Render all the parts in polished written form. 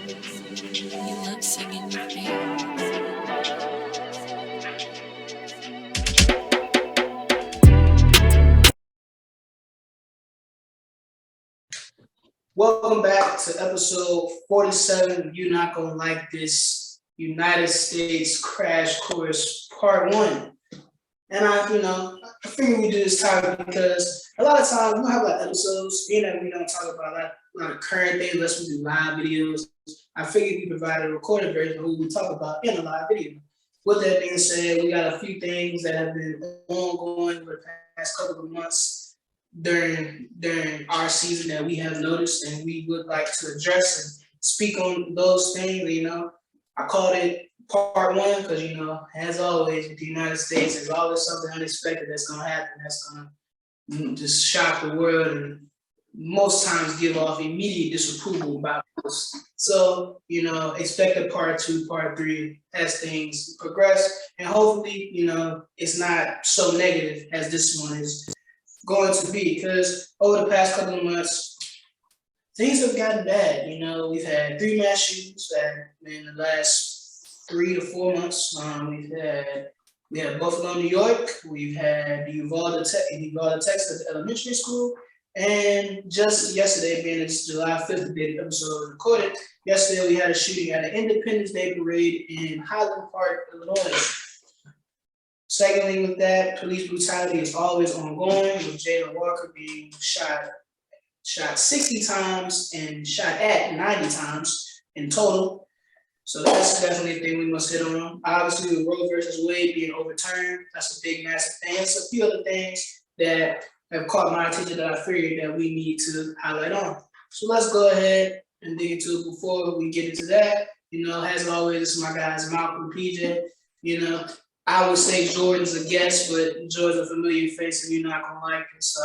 You love singing your favorites. Welcome back to episode 47 of You Not Gonna Like This United States Crash Course Part 1. And I figured we do this topic because a lot of times we don't have like episodes, being that we don't talk about a lot of current things unless we do live videos. I figured we provide a recorded version of what we talk about in a live video. With that being said, we got a few things that have been ongoing for the past couple of months during our season that we have noticed and we would like to address and speak on those things. I called it part one because as always with the United States, there's always something unexpected that's gonna happen that's gonna just shock the world and most times give off immediate disapproval about us. So, expect a part two, part three as things progress. And hopefully, it's not so negative as this one is going to be. Because over the past couple of months, things have gotten bad. We've had 3 mass shootings in the last 3 to 4 months. We had Buffalo, New York. We've had the Uvalde, Texas elementary school. And just yesterday, being it's July 5th, the day the episode was recorded, yesterday we had a shooting at an Independence Day parade in Highland Park, Illinois. Secondly, with that, police brutality is always ongoing, with Jayland Walker being shot 60 times and shot at 90 times in total. So that's definitely a thing we must hit on. Obviously, with Roe versus Wade being overturned, that's a big, massive thing. It's a few other things that have caught my attention that I figured that we need to highlight on. So let's go ahead and dig into it. Before we get into that, as always, this is my guys, Malcolm, PJ. I would say Jordan's a guest, but Jordan's a familiar face and you're not gonna like it. So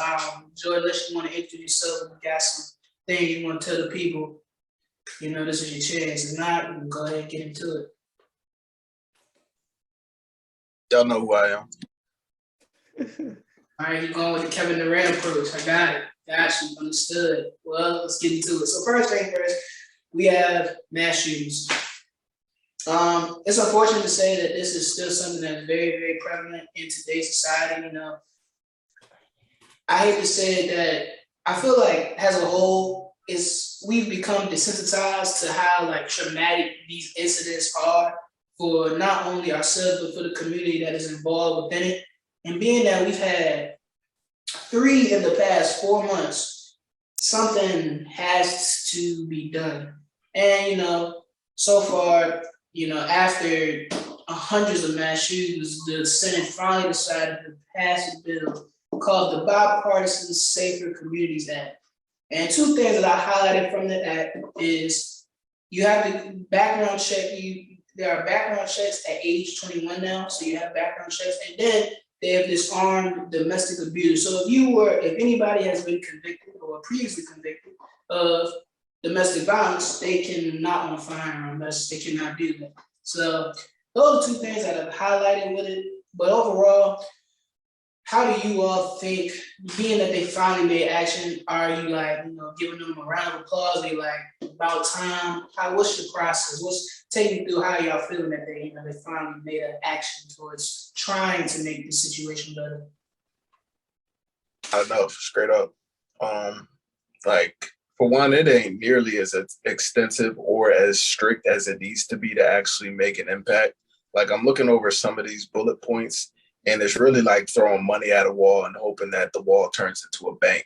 Jordan, unless you want to introduce yourself and you got some things you want to tell the people, this is your chance. If not, we can go ahead and get into it. Y'all know who I am. All right, you're going with the Kevin Durant approach. I got it. Got you. Understood. Well, let's get into it. So first thing first, we have mass shootings. It's unfortunate to say that this is still something that's very, very prevalent in today's society. I hate to say that I feel like as a whole, we've become desensitized to how traumatic these incidents are for not only ourselves, but for the community that is involved within it. And being that we've had 3 in the past 4 months, something has to be done. And, so far, after hundreds of mass shootings, the Senate finally decided to pass a bill called the Bipartisan Safer Communities Act. And 2 things that I highlighted from the act is you have to background check. There are background checks at age 21 now, so you have background checks, and then they have disarmed domestic abuse. So if anybody has been convicted or previously convicted of domestic violence, they cannot own a firearm. They cannot do that. So those are 2 things that I've highlighted with it. But overall, how do you all think, being that they finally made action, are you giving them a round of applause? Are you about time? What's your process? Take me through how y'all feeling that they finally made an action towards trying to make the situation better? I don't know, straight up. For one, it ain't nearly as extensive or as strict as it needs to be to actually make an impact. I'm looking over some of these bullet points, and it's really like throwing money at a wall and hoping that the wall turns into a bank.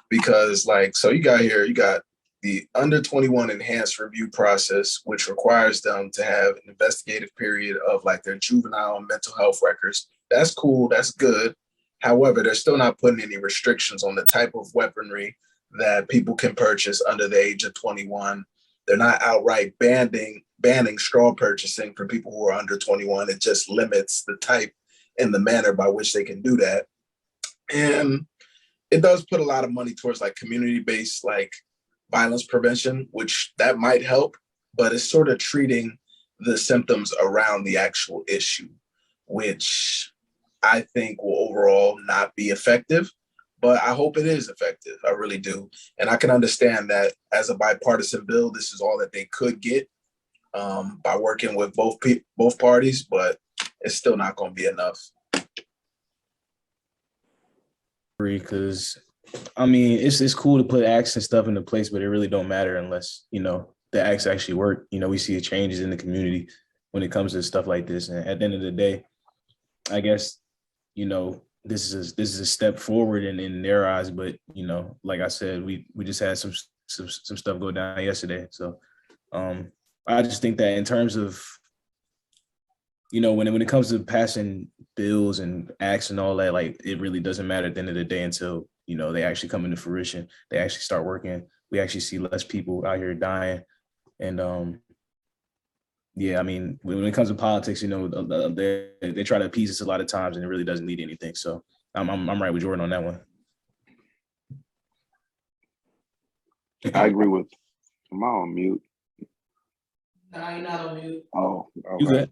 Because so you got the under 21 enhanced review process, which requires them to have an investigative period of their juvenile and mental health records. That's cool. That's good. However, they're still not putting any restrictions on the type of weaponry that people can purchase under the age of 21. They're not outright banning straw purchasing for people who are under 21. It just limits the type and the manner by which they can do that. And it does put a lot of money towards community-based violence prevention, which that might help, but it's sort of treating the symptoms around the actual issue, which I think will overall not be effective. but I hope it is effective. I really do. And I can understand that as a bipartisan bill, this is all that they could get by working with both parties, but it's still not going to be enough. Because I mean, it's cool to put acts and stuff into place, but it really don't matter unless, you know, the acts actually work. You know, we see changes in the community when it comes to stuff like this. And at the end of the day, I guess, you know, this is a step forward in their eyes. But, you know, like I said, we just had some stuff go down yesterday. So I just think that in terms of, you know, when it comes to passing bills and acts and all that, like, it really doesn't matter at the end of the day until, you know, they actually come into fruition. They actually start working. We actually see less people out here dying. And yeah, I mean, when it comes to politics, you know, they try to appease us a lot of times, and it really doesn't lead to anything. So I'm right with Jordan on that one. I agree with. Am I on mute? No, you're not on mute. Oh, You okay. good?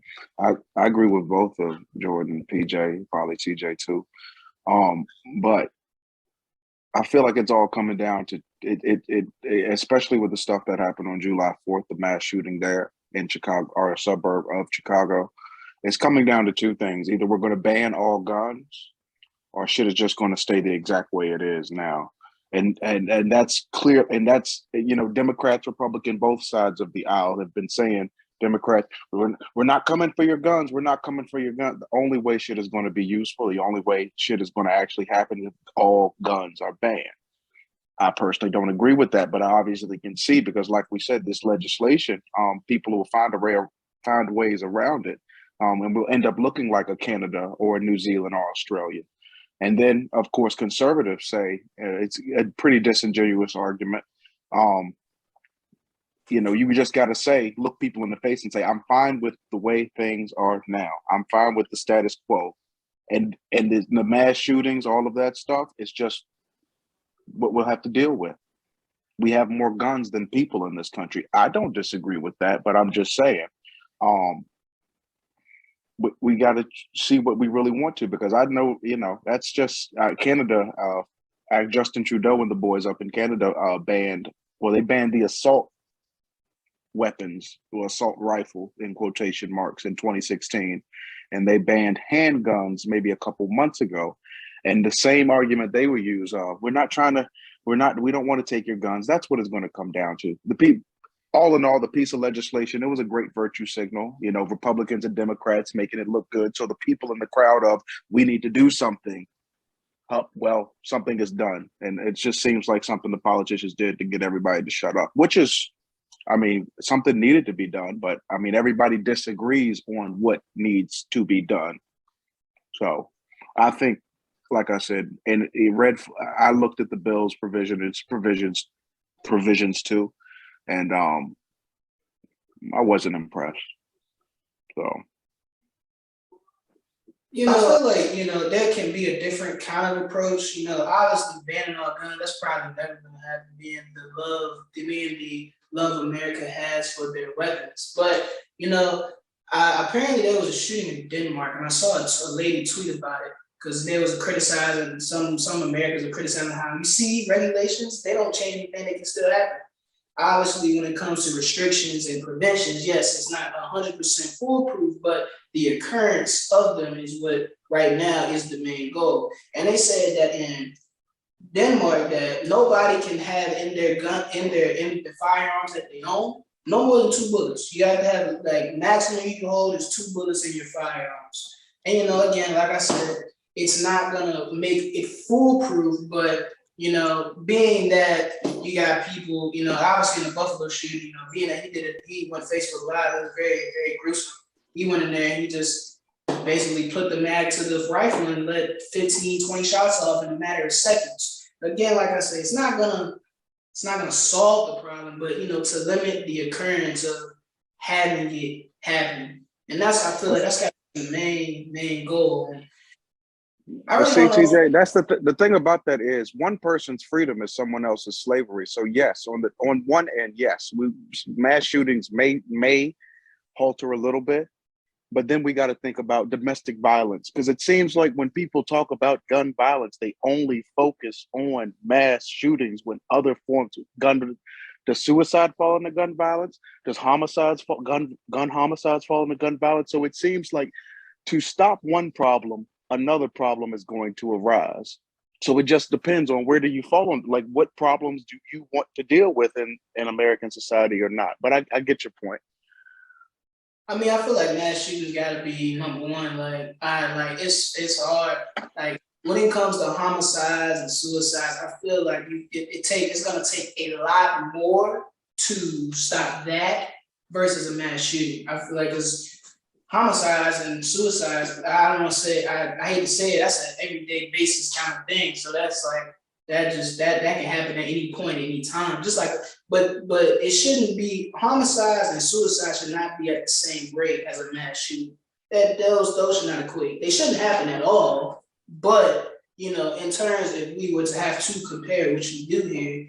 I agree with both of Jordan, PJ, probably TJ too. But I feel like it's all coming down to it, especially with the stuff that happened on July 4th, the mass shooting there in Chicago, or a suburb of Chicago. It's coming down to two things. Either we're going to ban all guns, or shit is just going to stay the exact way it is now. And that's clear. And that's, you know, Democrats, Republican, both sides of the aisle have been saying, Democrats, we're not coming for your guns. We're not coming for your guns. The only way shit is going to be useful, the only way shit is going to actually happen is all guns are banned. I personally don't agree with that, but I obviously can see, because like we said, this legislation, people will find ways around it. And we'll end up looking like a Canada or a New Zealand or Australia. And then, of course, conservatives say it's a pretty disingenuous argument. You know, you just got to say, look people in the face and say, I'm fine with the way things are now. I'm fine with the status quo. And the mass shootings, all of that stuff, is just what we'll have to deal with. We have more guns than people in this country. I don't disagree with that, but I'm just saying, we got to see what we really want to, because I know, you know, that's just Canada. Justin Trudeau and the boys up in Canada banned the assault weapons, or assault rifle in quotation marks, in 2016, and they banned handguns maybe a couple months ago. And the same argument they would use, we don't want to take your guns. That's what it's going to come down to. All in all, the piece of legislation, it was a great virtue signal, you know, Republicans and Democrats making it look good. So the people in the crowd of, we need to do something. Well, something is done. And it just seems like something the politicians did to get everybody to shut up, which is, I mean, something needed to be done. But I mean, everybody disagrees on what needs to be done. So I think, like I said, and I looked at the bill's provisions too. And I wasn't impressed. So, You know, I feel like, you know, there can be a different kind of approach. You know, obviously banning all guns, that's probably never gonna happen, being the love America has for their weapons. But, you know, apparently there was a shooting in Denmark, and I saw a lady tweet about it, because there was criticizing, some Americans are criticizing how, you see regulations, they don't change anything, they can still happen. Obviously, when it comes to restrictions and preventions, yes, it's not 100% foolproof, but the occurrence of them is what right now is the main goal. And they said that in Denmark, that nobody can have in the firearms that they own, no more than 2 bullets. You have to have, like, maximum you can hold is 2 bullets in your firearms. And, you know, again, like I said, it's not gonna make it foolproof, but, you know, being that you got people, you know, obviously in the Buffalo shooting, you know, being that he went Facebook Live, it was very, very gruesome. He went in there and he just basically put the mag to the rifle and let 15, 20 shots off in a matter of seconds. Again, like I say, it's not gonna solve the problem, but, you know, to limit the occurrence of having it happen. And that's, I feel like that's got to be the main goal. I really see, don't know. TJ, that's the thing about that is, one person's freedom is someone else's slavery. So yes, on one end, yes, mass shootings may halter a little bit, But then we got to think about domestic violence, because it seems like when people talk about gun violence, they only focus on mass shootings when other forms of gun. Does suicide fall into gun violence? Does gun homicides fall into gun violence? So it seems like to stop one problem, another problem is going to arise. So it just depends on where do you fall on, like what problems do you want to deal with in American society or not. But I get your point. I mean, I feel like mass shootings gotta be number one. It's hard. Like when it comes to homicides and suicides, I feel like it's gonna take a lot more to stop that versus a mass shooting. I feel like because homicides and suicides, I don't want to say, I hate to say it, that's an everyday basis kind of thing. So that's like that can happen at any point, any time. Just like, but it shouldn't be, homicides and suicides should not be at the same rate as a mass shooting. Those should not equate. They shouldn't happen at all. But in terms, if we were to have to compare, which we do here,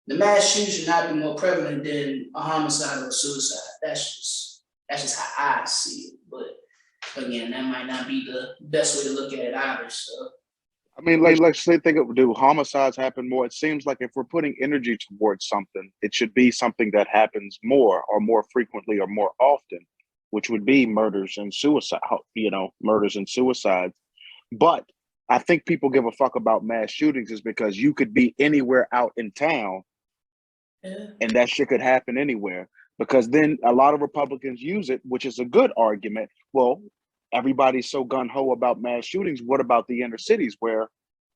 the mass shooting should not be more prevalent than a homicide or a suicide. That's just how I see it. But again, that might not be the best way to look at it either. So I mean, like, let's say, do homicides happen more? It seems like if we're putting energy towards something, it should be something that happens more or more frequently or more often, which would be murders and suicide, murders and suicides. But I think people give a fuck about mass shootings is because you could be anywhere out in town and that shit could happen anywhere. Because then a lot of Republicans use it, which is a good argument. Well, everybody's so gung-ho about mass shootings. What about the inner cities where,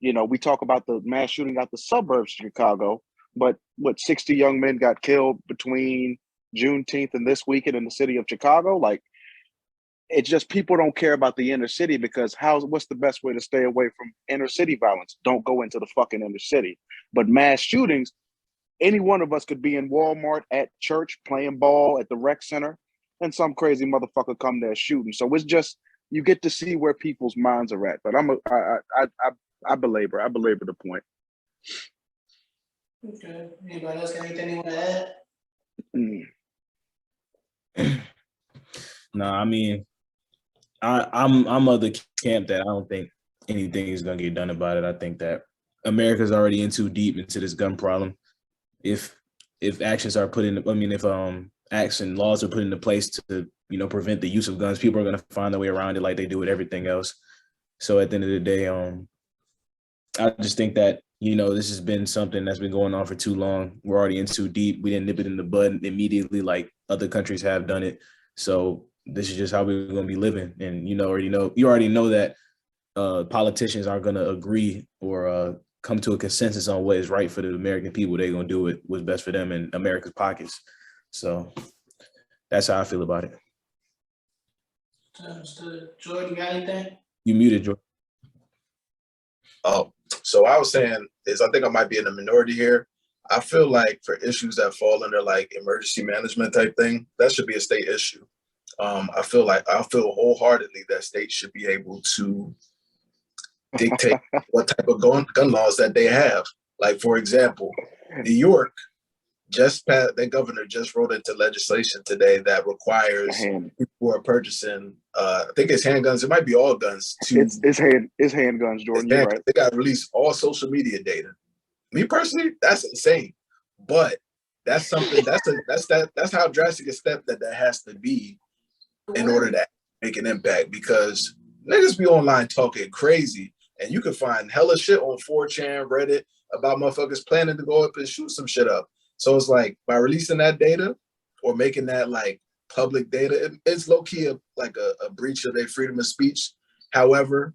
we talk about the mass shooting out the suburbs of Chicago, but 60 young men got killed between Juneteenth and this weekend in the city of Chicago? Like, it's just people don't care about the inner city because what's the best way to stay away from inner city violence? Don't go into the fucking inner city. But mass shootings, any one of us could be in Walmart, at church, playing ball, at the rec center, and some crazy motherfucker come there shooting. So it's just, you get to see where people's minds are at. But I belabor the point. okay. Anybody else got anything they want to add? No, I mean, I'm of the camp that I don't think anything is gonna get done about it. I think that America's already in too deep into this gun problem. If actions are put in, if acts and laws are put into place to prevent the use of guns, people are gonna find their way around it like they do with everything else. So at the end of the day, I just think that this has been something that's been going on for too long. We're already in too deep. We didn't nip it in the bud immediately like other countries have done it. So this is just how we're going to be living. And you already know that politicians aren't going to agree or come to a consensus on what is right for the American people. They're going to do what's best for them in America's pockets. So that's how I feel about it. Understood. Jordan, you got anything? You muted, Jordan. Oh, so I was saying is I think I might be in the minority here. I feel like for issues that fall under like emergency management type thing, that should be a state issue. I feel wholeheartedly that states should be able to dictate what type of gun laws that they have. Like, for example, New York their governor just wrote into legislation today that requires people who are purchasing, I think it's handguns, it might be all guns. It's handguns, Jordan, you're right. They got to release all social media data. Me personally, that's insane. But that's something, that's how drastic a step that has to be in order to make an impact, because niggas be online talking crazy and you can find hella shit on 4chan, Reddit about motherfuckers planning to go up and shoot some shit up. So it's like, by releasing that data or making that like public data, it's low-key a breach of their freedom of speech. However,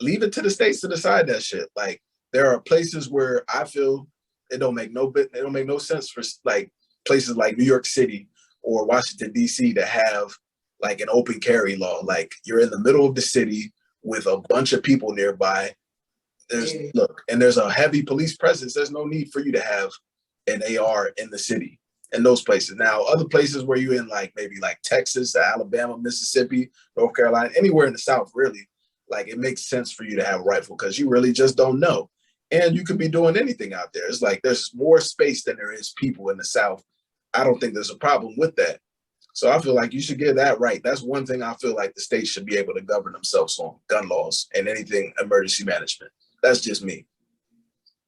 leave it to the states to decide that shit. Like, there are places where I feel it don't make no sense for like places like New York City or Washington, D.C. to have like an open carry law. Like, you're in the middle of the city with a bunch of people nearby. There's a heavy police presence. There's no need for you to have an AR in the city in those places. Now, other places where you're in like maybe like Texas, Alabama, Mississippi, North Carolina, anywhere in the South, really, like it makes sense for you to have a rifle because you really just don't know. And you could be doing anything out there. It's like there's more space than there is people in the South. I don't think there's a problem with that. So I feel like you should get that right. That's one thing I feel like the state should be able to govern themselves on: gun laws and anything emergency management. That's just me.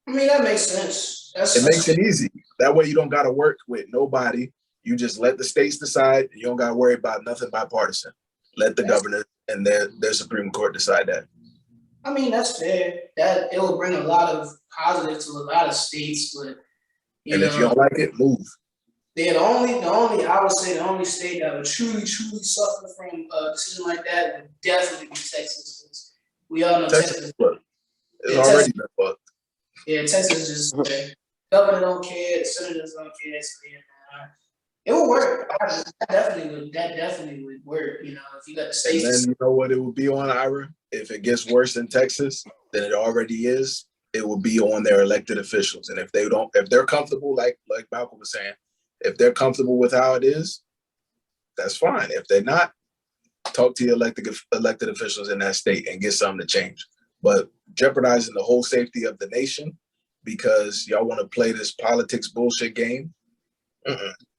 I mean, that makes sense. It makes it easy. That way you don't got to work with nobody. You just let the states decide. You don't got to worry about nothing bipartisan. Let the governor and their Supreme Court decide that. I mean, that's fair. That it will bring a lot of positive to a lot of states, but if you don't like it, move. Yeah, I would say the only state that would truly suffer from a decision like that would definitely be Texas. We all know Texas. It's already been fucked. Yeah, Texas just governor don't care, the senators don't care. So yeah, it will work. That definitely would work. You know, if you got the states. And then you know what it would be on, Ira? If it gets worse in Texas than it already is, it will be on their elected officials. And if they're comfortable, like Malcolm was saying, if they're comfortable with how it is, that's fine. If they're not, talk to your elected officials in that state and get something to change. But jeopardizing the whole safety of the nation because y'all want to play this politics bullshit game,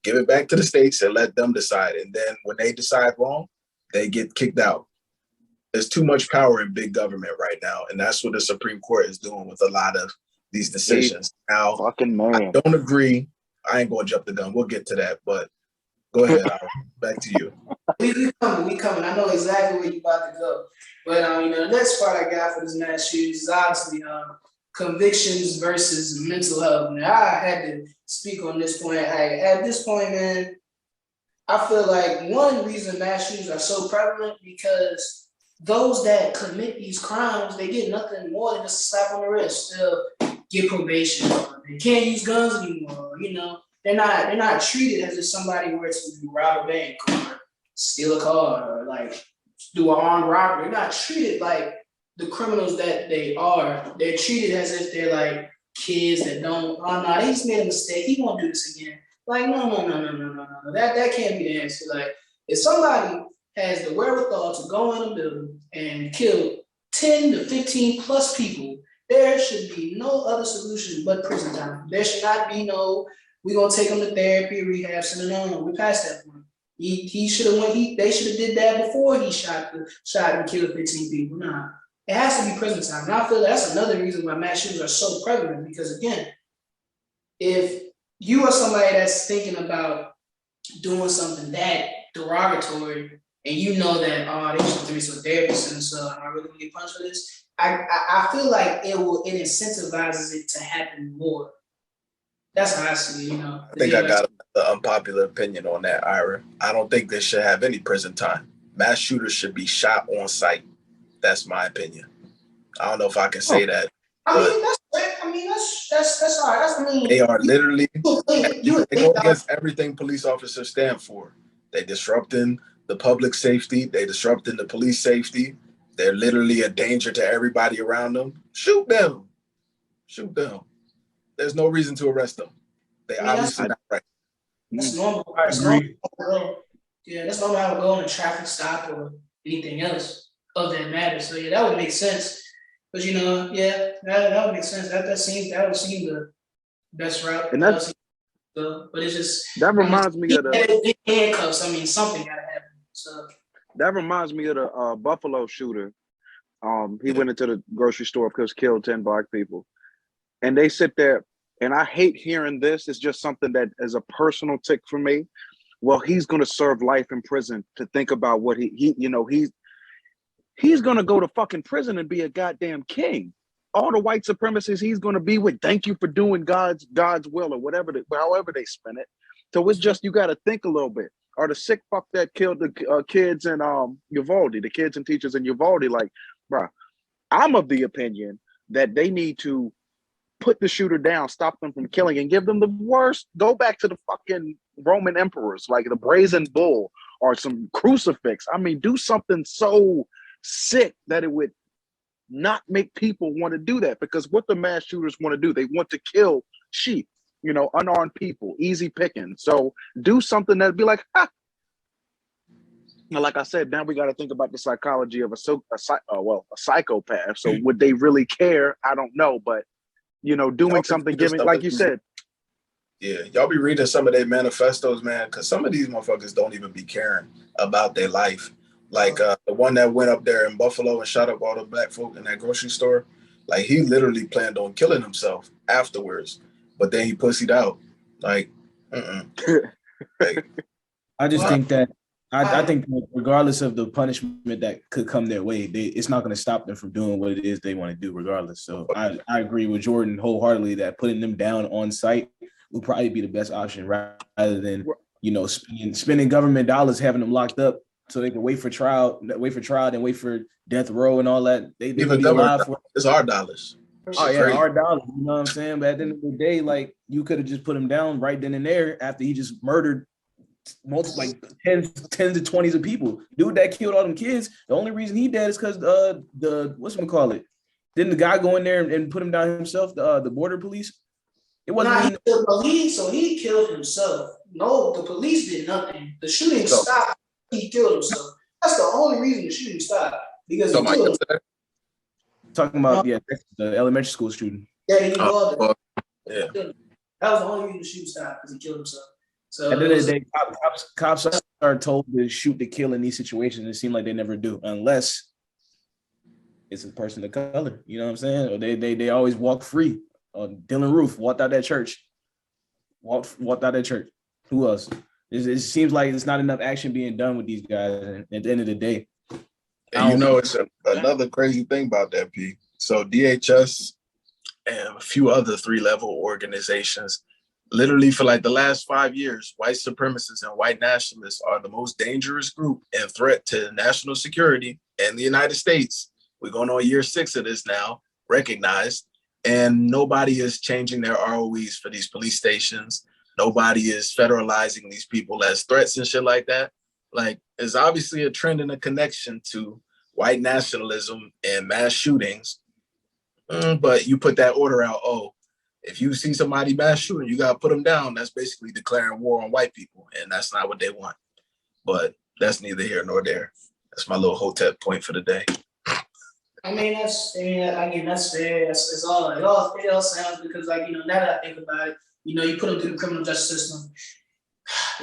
give it back to the states and let them decide. And then when they decide wrong, they get kicked out. There's too much power in big government right now. And that's what the Supreme Court is doing with a lot of these decisions. Now, I don't agree. I ain't going to jump the gun. We'll get to that. But go ahead, Ira. Back to you. We coming. I know exactly where you about to go. But the next part I got for this mass shooting is obviously convictions versus mental health. Now, I had to speak on this point. At this point, man, I feel like one reason mass shootings are so prevalent because those that commit these crimes, they get nothing more than just a slap on the wrist. They'll get probation. They can't use guns anymore. They're not treated as if somebody were to rob a bank or steal a car or like do an armed robbery. They're not treated like the criminals that they are. They're treated as if they're like kids that don't. Oh no, he just made a mistake. He won't do this again. Like no. That can't be the answer. Like if somebody has the wherewithal to go in a building and kill 10 to 15 plus people, there should be no other solution but prison time. There should not be no, we're gonna take them to therapy, rehab. So no, we're past that point. He should have went. They should have did that before he shot and killed 15 people. Nah, it has to be prison time. And I feel that's another reason why mass shootings are so prevalent. Because again, if you are somebody that's thinking about doing something that derogatory, and you know that they should do this with therapists and so I really gonna get punched for this. I feel like it incentivizes it to happen more. That's how I see it, I think I got an unpopular opinion on that, Ira. I don't think they should have any prison time. Mass shooters should be shot on sight. That's my opinion. I don't know if I can say that. That's all right. They are literally they go against everything police officers stand for. They disrupting the public safety. They disrupting the police safety. They're literally a danger to everybody around them. Shoot them. There's no reason to arrest them. They obviously not right. That's normal. That's normal. Yeah, that's normal how to go in a traffic stop or anything else of that matter. So yeah, that would make sense. But that would make sense. That would seem the best route. And that's but it's just that reminds me of the handcuffs. I mean, something gotta happen. So that reminds me of the Buffalo shooter. He went into the grocery store because killed 10 Black people. And they sit there, and I hate hearing this. It's just something that is a personal tick for me. Well, he's going to serve life in prison to think about what he's going to go to fucking prison and be a goddamn king. All the white supremacists he's going to be with, thank you for doing God's will or however they spin it. So it's just, you got to think a little bit. Or the sick fuck that killed the kids in Uvalde, the kids and teachers in Uvalde, like, bro, I'm of the opinion that they need to put the shooter down, stop them from killing, and give them the worst. Go back to the fucking Roman emperors, like the brazen bull or some crucifix. I mean, do something so sick that it would not make people want to do that. Because what the mass shooters want to do, they want to kill sheep, unarmed people, easy picking. So do something that'd be like, ha. Like I said, now we got to think about the psychology of a psychopath. So would they really care? I don't know, but doing something, giving, like you said. Yeah, y'all be reading some of their manifestos, man, because some of these motherfuckers don't even be caring about their life. Like the one that went up there in Buffalo and shot up all the black folk in that grocery store. Like he literally planned on killing himself afterwards, but then he pussied out. Like, like I just think that I I- think that regardless of the punishment that could come their way, it's not going to stop them from doing what it is they want to do, regardless. So I agree with Jordan wholeheartedly that putting them down on site would probably be the best option rather than spending government dollars having them locked up so they can wait for trial, then wait for death row and all that. They even could be alive for. It's our dollars. Oh yeah, crazy. our dollars. You know what I'm saying? But at the end of the day, like you could have just put him down right then and there after he just murdered multiple, like tens to 20s of people. Dude that killed all them kids. The only reason he dead is because the whatchamacallit. Didn't the guy go in there and put him down himself? The border police. It wasn't. Nah, the police, so he killed himself. No, the police did nothing. The shooting stopped. He killed himself. That's the only reason the shooting stopped because he killed himself. Talking about the elementary school student. Yeah, he involved it. Yeah. That was the only reason the shooting stopped because he killed himself. So at the end of the day, cops are told to shoot to kill in these situations. It seems like they never do, unless it's a person of color. You know what I'm saying? Or they always walk free. Dylan Roof walked out that church. Walked out that church. Who else? It seems like it's not enough action being done with these guys. And at the end of the day, and you know, it's another crazy thing about that, P. So DHS and a few other 3-level organizations, literally for like the last 5 years, white supremacists and white nationalists are the most dangerous group and threat to national security in the United States. We're going on year 6 of this now, recognized, and nobody is changing their ROEs for these police stations. Nobody is federalizing these people as threats and shit like that. Like, there's obviously a trend and a connection to white nationalism and mass shootings. But you put that order out, if you see somebody mass shooting, you got to put them down. That's basically declaring war on white people. And that's not what they want. But that's neither here nor there. That's my little hotep point for the day. I mean, that's fair. It's all it all sounds because, like, you know, now that I think about it, you know, you put them through the criminal justice system.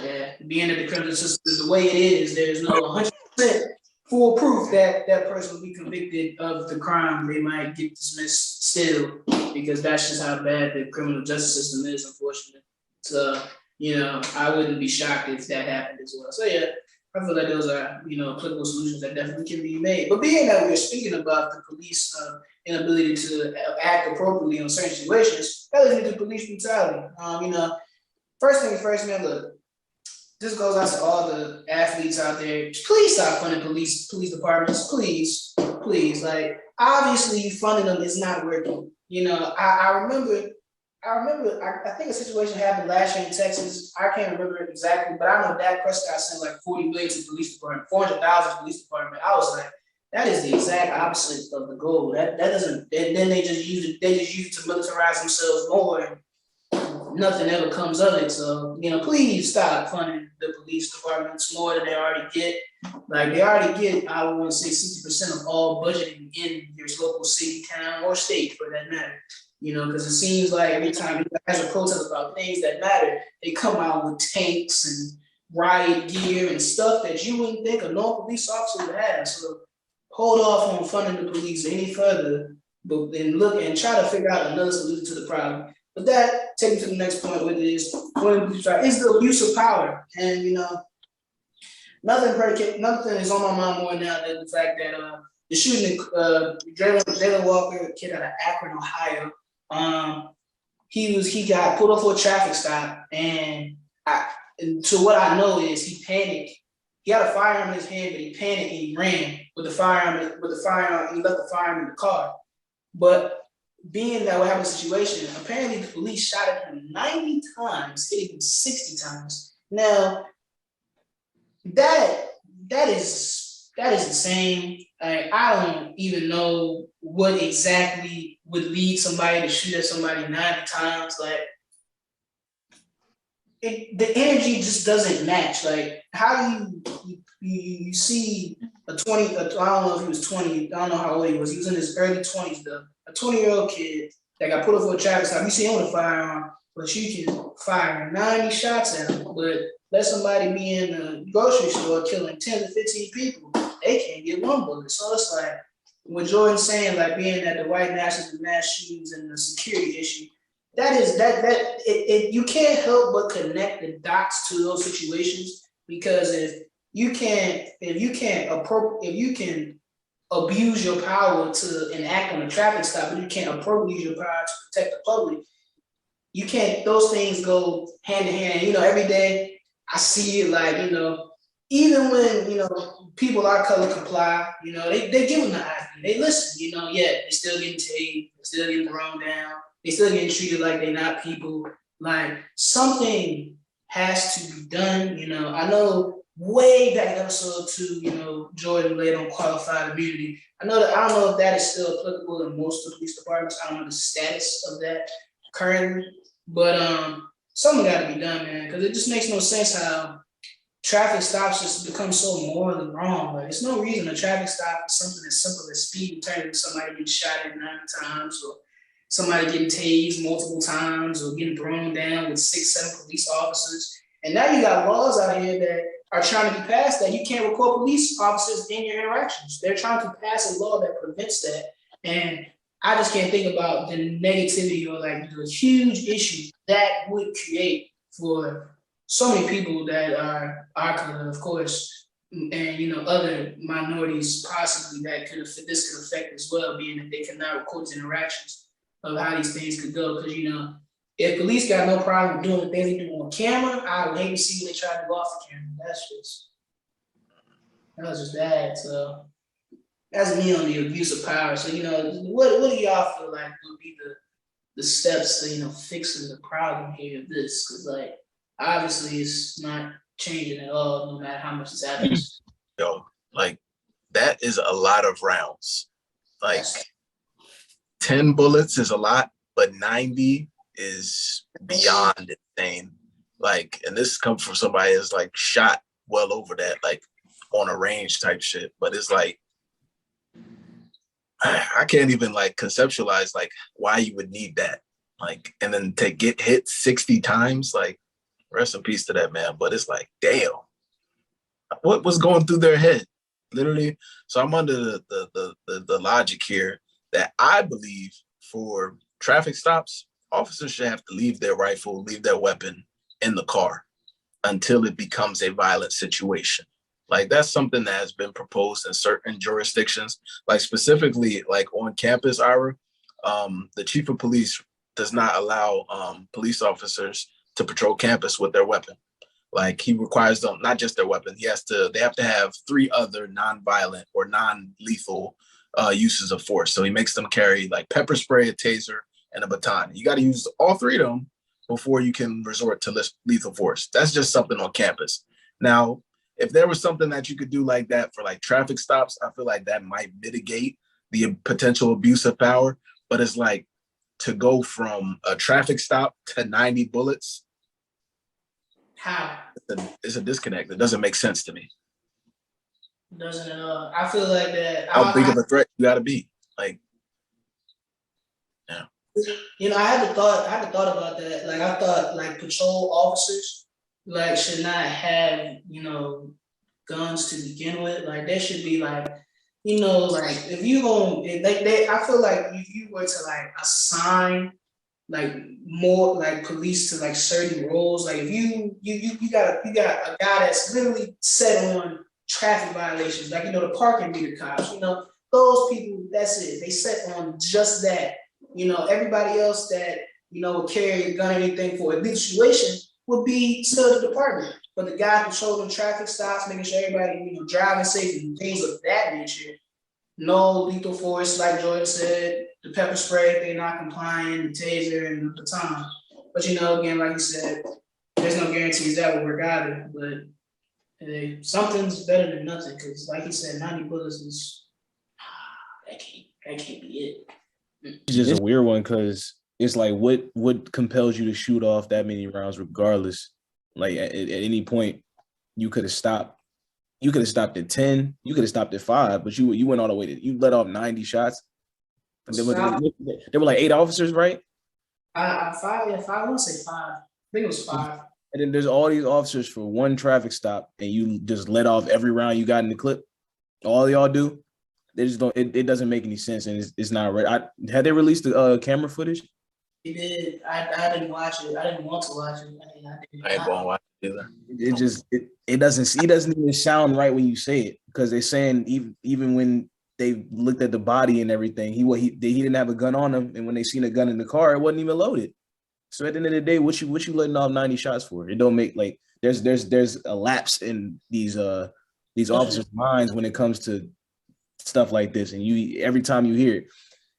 Yeah, being in the criminal system is the way it is. There's no 100% full proof that that person will be convicted of the crime. They might get dismissed still because that's just how bad the criminal justice system is, unfortunately. So, you know, I wouldn't be shocked if that happened as well. So, yeah, I feel like those are, you know, applicable solutions that definitely can be made. But being that we're speaking about the police inability to act appropriately on certain situations, that leads me to police brutality. You know, first thing first, man, look, this goes out to all the athletes out there. Please stop funding police departments. Please. Like, obviously, funding them is not working. You know, I remember, I think a situation happened last year in Texas. I can't remember it exactly, but I know Dak Prescott sent like $40 million to the police department, $400,000 to the police department. I was like, that is the exact opposite of the goal. That doesn't. Then they just use it. They just use it to militarize themselves more, and nothing ever comes of it. So, you know, please stop funding the police departments more than they already get. Like, they already get, I want to say 60% of all budgeting in your local city, town, or state for that matter. You know, because it seems like every time you guys are protesting about things that matter, they come out with tanks and riot gear and stuff that you wouldn't think a normal police officer would have. So hold off on funding the police any further, but then look and try to figure out another solution to the problem. But that takes me to the next point, which is the use of power. And, you know, nothing is on my mind more now than the fact that the shooting Jalen Walker, kid out of Akron, Ohio, he got pulled over for a traffic stop, and so what I know is he panicked. He had a firearm in his hand, but he panicked and he ran with the firearm. He left the firearm in the car. But being that what happened in the situation, apparently the police shot at him 90 times, hitting him 60 times. Now, that is insane. Like, I don't even know what exactly would lead somebody to shoot at somebody 90 times. Like, the energy just doesn't match. Like, how do you see a 20, I don't know if he was 20, I don't know how old he was in his early 20s though, a 20-year-old kid that got put up for a traffic stop, you see him with a firearm, but you can fire 90 shots at them. But let somebody be in the grocery store killing 10 to 15 people, they can't get one bullet. So it's like what Jordan's saying, like being at the white nationals and mass shootings and the security issue. You can't help but connect the dots to those situations, because if you can abuse your power to enact on a traffic stop, but you can't appropriate your power to protect the public, you can't, those things go hand in hand. You know, every day I see it, like, you know, even when, you know, people our color comply, you know, they give them the ID, they listen, you know, yet they still getting tased, they still getting thrown down, they still getting treated like they're not people. Like, something has to be done, you know. I know way back in episode 2, you know, Jordan laid on qualified immunity. I don't know if that is still applicable in most of the police departments. I don't know the status of that currently, but something got to be done, man, because it just makes no sense how traffic stops just become so morally wrong. Like, there's no reason a traffic stop is something as simple as speed and turning, somebody getting shot at 9 times, or somebody getting tased multiple times, or getting thrown down with 6, 7 police officers. And now you got laws out here that are trying to be passed that you can't record police officers in your interactions. They're trying to pass a law that prevents that. And I just can't think about the negativity or like the huge issues that would create for so many people that are our color, of course, and, you know, other minorities possibly that this could affect as well, being that they cannot record interactions of how these things could go. Because, you know, if police got no problem doing the things they do on camera, I would hate to see what they try to do off the camera. That was just bad. So that's me on the abuse of power. So, you know, what do y'all feel like would be the steps to, you know, fixing the problem here of this? Because, like, obviously it's not changing at all, no matter how much it's happening. Yo, like, that is a lot of rounds. Like, 10 bullets is a lot, but 90 is beyond insane. Like, and this comes from somebody that's like shot well over that, like on a range type shit. But it's like, I can't even like conceptualize like why you would need that. Like, and then to get hit 60 times, like, rest in peace to that man. But it's like, damn, what was going through their head? Literally. So I'm under the logic here that I believe for traffic stops, officers should have to leave their rifle, leave their weapon in the car until it becomes a violent situation. Like, that's something that has been proposed in certain jurisdictions, like specifically like on campus, Ira, the chief of police does not allow police officers to patrol campus with their weapon. Like, he requires them, not just their weapon, they have to have 3 other non-violent or non-lethal uses of force. So he makes them carry like pepper spray, a taser, and a baton. You got to use all 3 of them before you can resort to lethal force. That's just something on campus. Now, if there was something that you could do like that for like traffic stops, I feel like that might mitigate the potential abuse of power. But it's like, to go from a traffic stop to 90 bullets, How? It's a disconnect. It doesn't make sense to me. Doesn't at all. I feel like that. How big of a threat you got to be? Like, yeah. You know, I had a thought about that. Like, I thought like patrol officers like should not have, you know, guns to begin with. Like, there should be like, you know, like if you go, I feel like if you were to like assign like more like police to like certain roles, like if you got a guy that's literally set on traffic violations, like, you know, the parking meter cops, you know, those people, that's it. They set on just that. You know, everybody else that, you know, would carry a gun or anything for a legal situation would be still the department. But the guy controlling traffic stops, making sure everybody, you know, driving safe and things of that nature, no lethal force, like Jordan said, the pepper spray if they're not complying, the taser and the baton. But, you know, again, like you said, there's no guarantees that will work either. But something's better than nothing, because like you said, 90 bullets is, that can't be it. It's just a weird one, because it's like, what compels you to shoot off that many rounds regardless? Like, at any point, you could have stopped. You could have stopped at 10. You could have stopped at 5, but you went all the way you let off 90 shots. There were like 8 officers, right? I want to say 5. I think it was 5. And then there's all these officers for one traffic stop, and you just let off every round you got in the clip. All y'all do, they just don't. It doesn't make any sense, and it's not right. Had they released the camera footage? He did. I didn't watch it. I didn't want to watch it. I ain't gonna watch it either. It doesn't even sound right when you say it, because they're saying even when they looked at the body and everything, he didn't have a gun on him, and when they seen a gun in the car, it wasn't even loaded. So at the end of the day, what you letting off 90 shots for? It don't make, like, there's a lapse in these officers' minds when it comes to stuff like this, and you every time you hear it,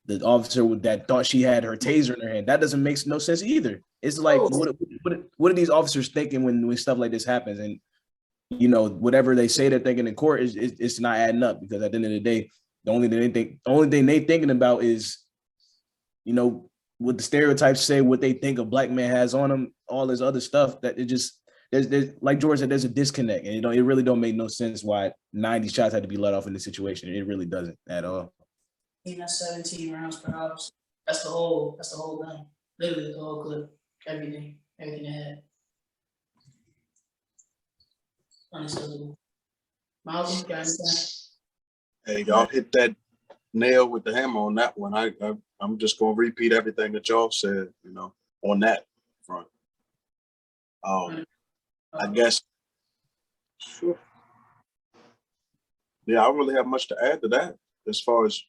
the officer that thought she had her taser in her hand, that doesn't make no sense either. It's like, what are these officers thinking when stuff like this happens? And whatever they say they're thinking in court it's not adding up, because at the end of the day, the only thing they thinking about is, what the stereotypes say, what they think a black man has on him, all this other stuff, that it just there's like George said, there's a disconnect, and it really don't make no sense why 90 shots had to be let off in this situation. It really doesn't at all. That's 17 rounds per officer. That's the whole gun. Literally the whole clip. Everything they had. Unacceptable. Miles, you got anything? Hey, y'all hit that nail with the hammer on that one. I'm just gonna repeat everything that y'all said, on that front. I guess. Sure. Yeah, I don't really have much to add to that as far as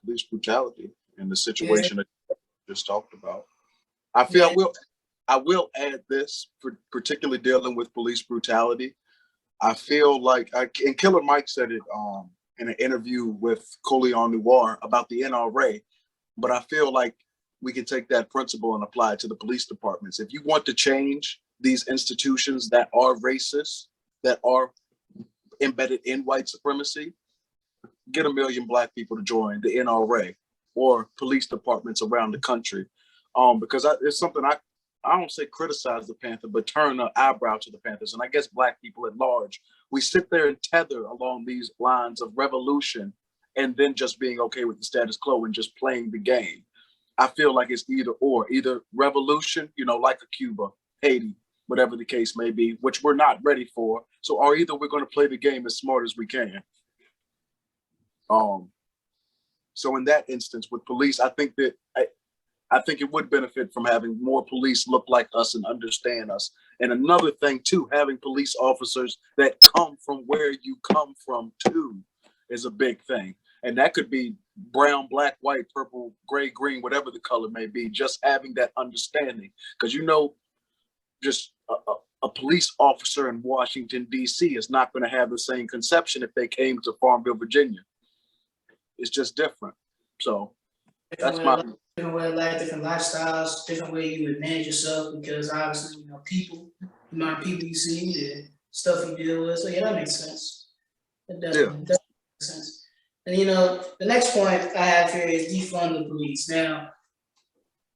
police brutality and the situation that you just talked about. I feel I will add this, particularly dealing with police brutality. I feel like, and Killer Mike said it in an interview with Coleon Noir about the NRA, but I feel like we can take that principle and apply it to the police departments. If you want to change these institutions that are racist, that are embedded in white supremacy, get 1 million black people to join the NRA or police departments around the country. Because it's something I don't say criticize the Panther, but turn an eyebrow to the Panthers. And I guess black people at large, we sit there and tether along these lines of revolution and then just being okay with the status quo and just playing the game. I feel like it's either revolution, like a Cuba, Haiti, whatever the case may be, which we're not ready for. So, or either we're going to play the game as smart as we can. So in that instance with police, I think it would benefit from having more police look like us and understand us. And another thing too, having police officers that come from where you come from too is a big thing. And that could be brown, black, white, purple, gray, green, whatever the color may be, just having that understanding. Because just a police officer in Washington, D.C. is not going to have the same conception if they came to Farmville, Virginia. It's just different. So that's my different way of life, different lifestyles, different way you would manage yourself, because obviously, people, the amount of people you see, the stuff you deal with. So yeah, that makes sense. It definitely makes sense. And the next point I have here is defund the police. Now,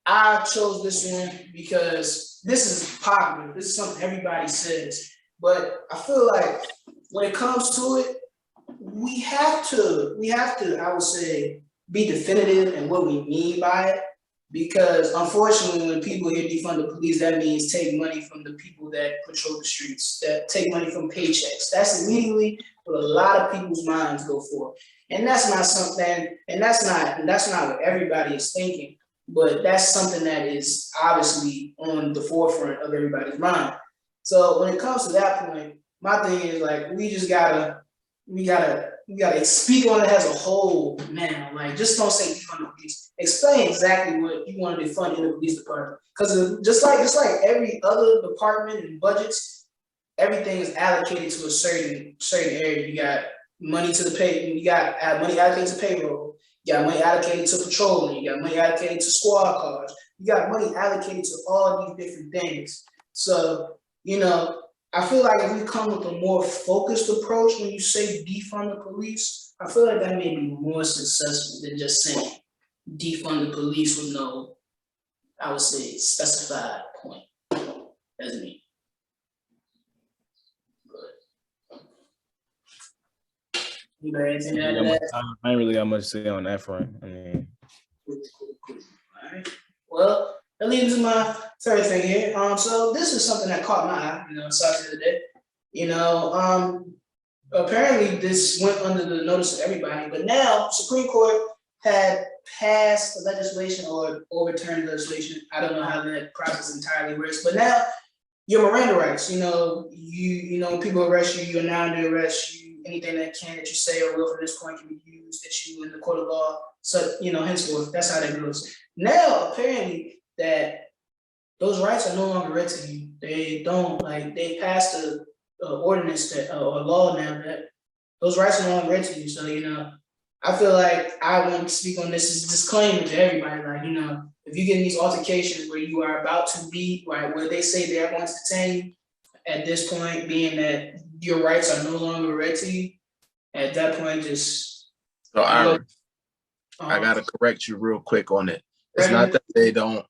I chose this one because this is popular. This is something everybody says. But I feel like when it comes to it, we have to, I would say, be definitive in what we mean by it. Because unfortunately, when people hear defund the police, that means take money from the people that patrol the streets, that take money from paychecks. That's immediately what a lot of people's minds go for. And that's not something, and that's not what everybody is thinking, but that's something that is obviously on the forefront of everybody's mind. So when it comes to that point, my thing is like, we gotta speak on it as a whole now. Like, just don't say defund the police. Explain exactly what you want to defund in the police department. Because just like every other department and budgets, everything is allocated to a certain area. You got money to the pay. You got money allocated to payroll. You got money allocated to patrolling. You got money allocated to squad cars. You got money allocated to all these different things. So I feel like if we come with a more focused approach when you say defund the police, I feel like that may be more successful than just saying defund the police with no, I would say, specified point. That's me. I ain't really got much to say on that front. I mean, Cool. All right. Well, that leads to my third thing here. So this is something that caught my eye, saw it the other day. Apparently this went under the notice of everybody, but now Supreme Court had passed the legislation or overturned legislation. I don't know how that process entirely works, but now your Miranda rights, when people arrest you, you're now under arrest. Anything that you say or will from this point can be used at you in the court of law. So, henceforth, that's how that goes. Now, apparently, that those rights are no longer read to you. They don't, they passed a ordinance that, or a law now that those rights are no longer read to you. So, I feel like I want to speak on this as a disclaimer to everybody. If you get in these altercations where you are about to be, right, where they say they're going to detain you, at this point, being that your rights are no longer read to you, at that point, just. So I gotta correct you real quick on it. It's not that they don't.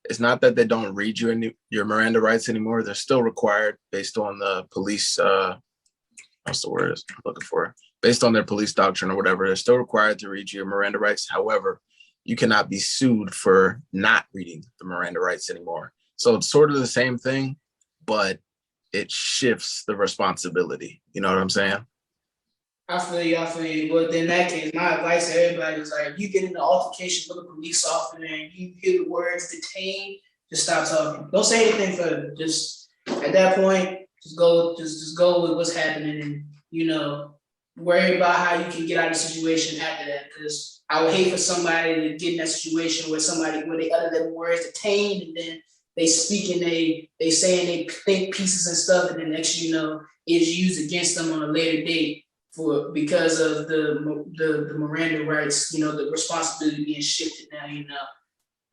It's not that they don't read you your Miranda rights anymore. They're still required based on the police. What's the word I'm looking for? Based on their police doctrine or whatever, they're still required to read you your Miranda rights. However, you cannot be sued for not reading the Miranda rights anymore. So it's sort of the same thing, but it shifts the responsibility. You know what I'm saying? I feel you. But in that case, my advice to everybody is if you get in an altercation with a police officer and you hear the words detained, just stop talking. Don't say anything further. Just at that point, just go with what's happening and worry about how you can get out of the situation after that. Because I would hate for somebody to get in that situation where they utter them words detained and then they speak and they saying they think pieces and stuff, and then next is used against them on a later date because of the Miranda rights, the responsibility being shifted now,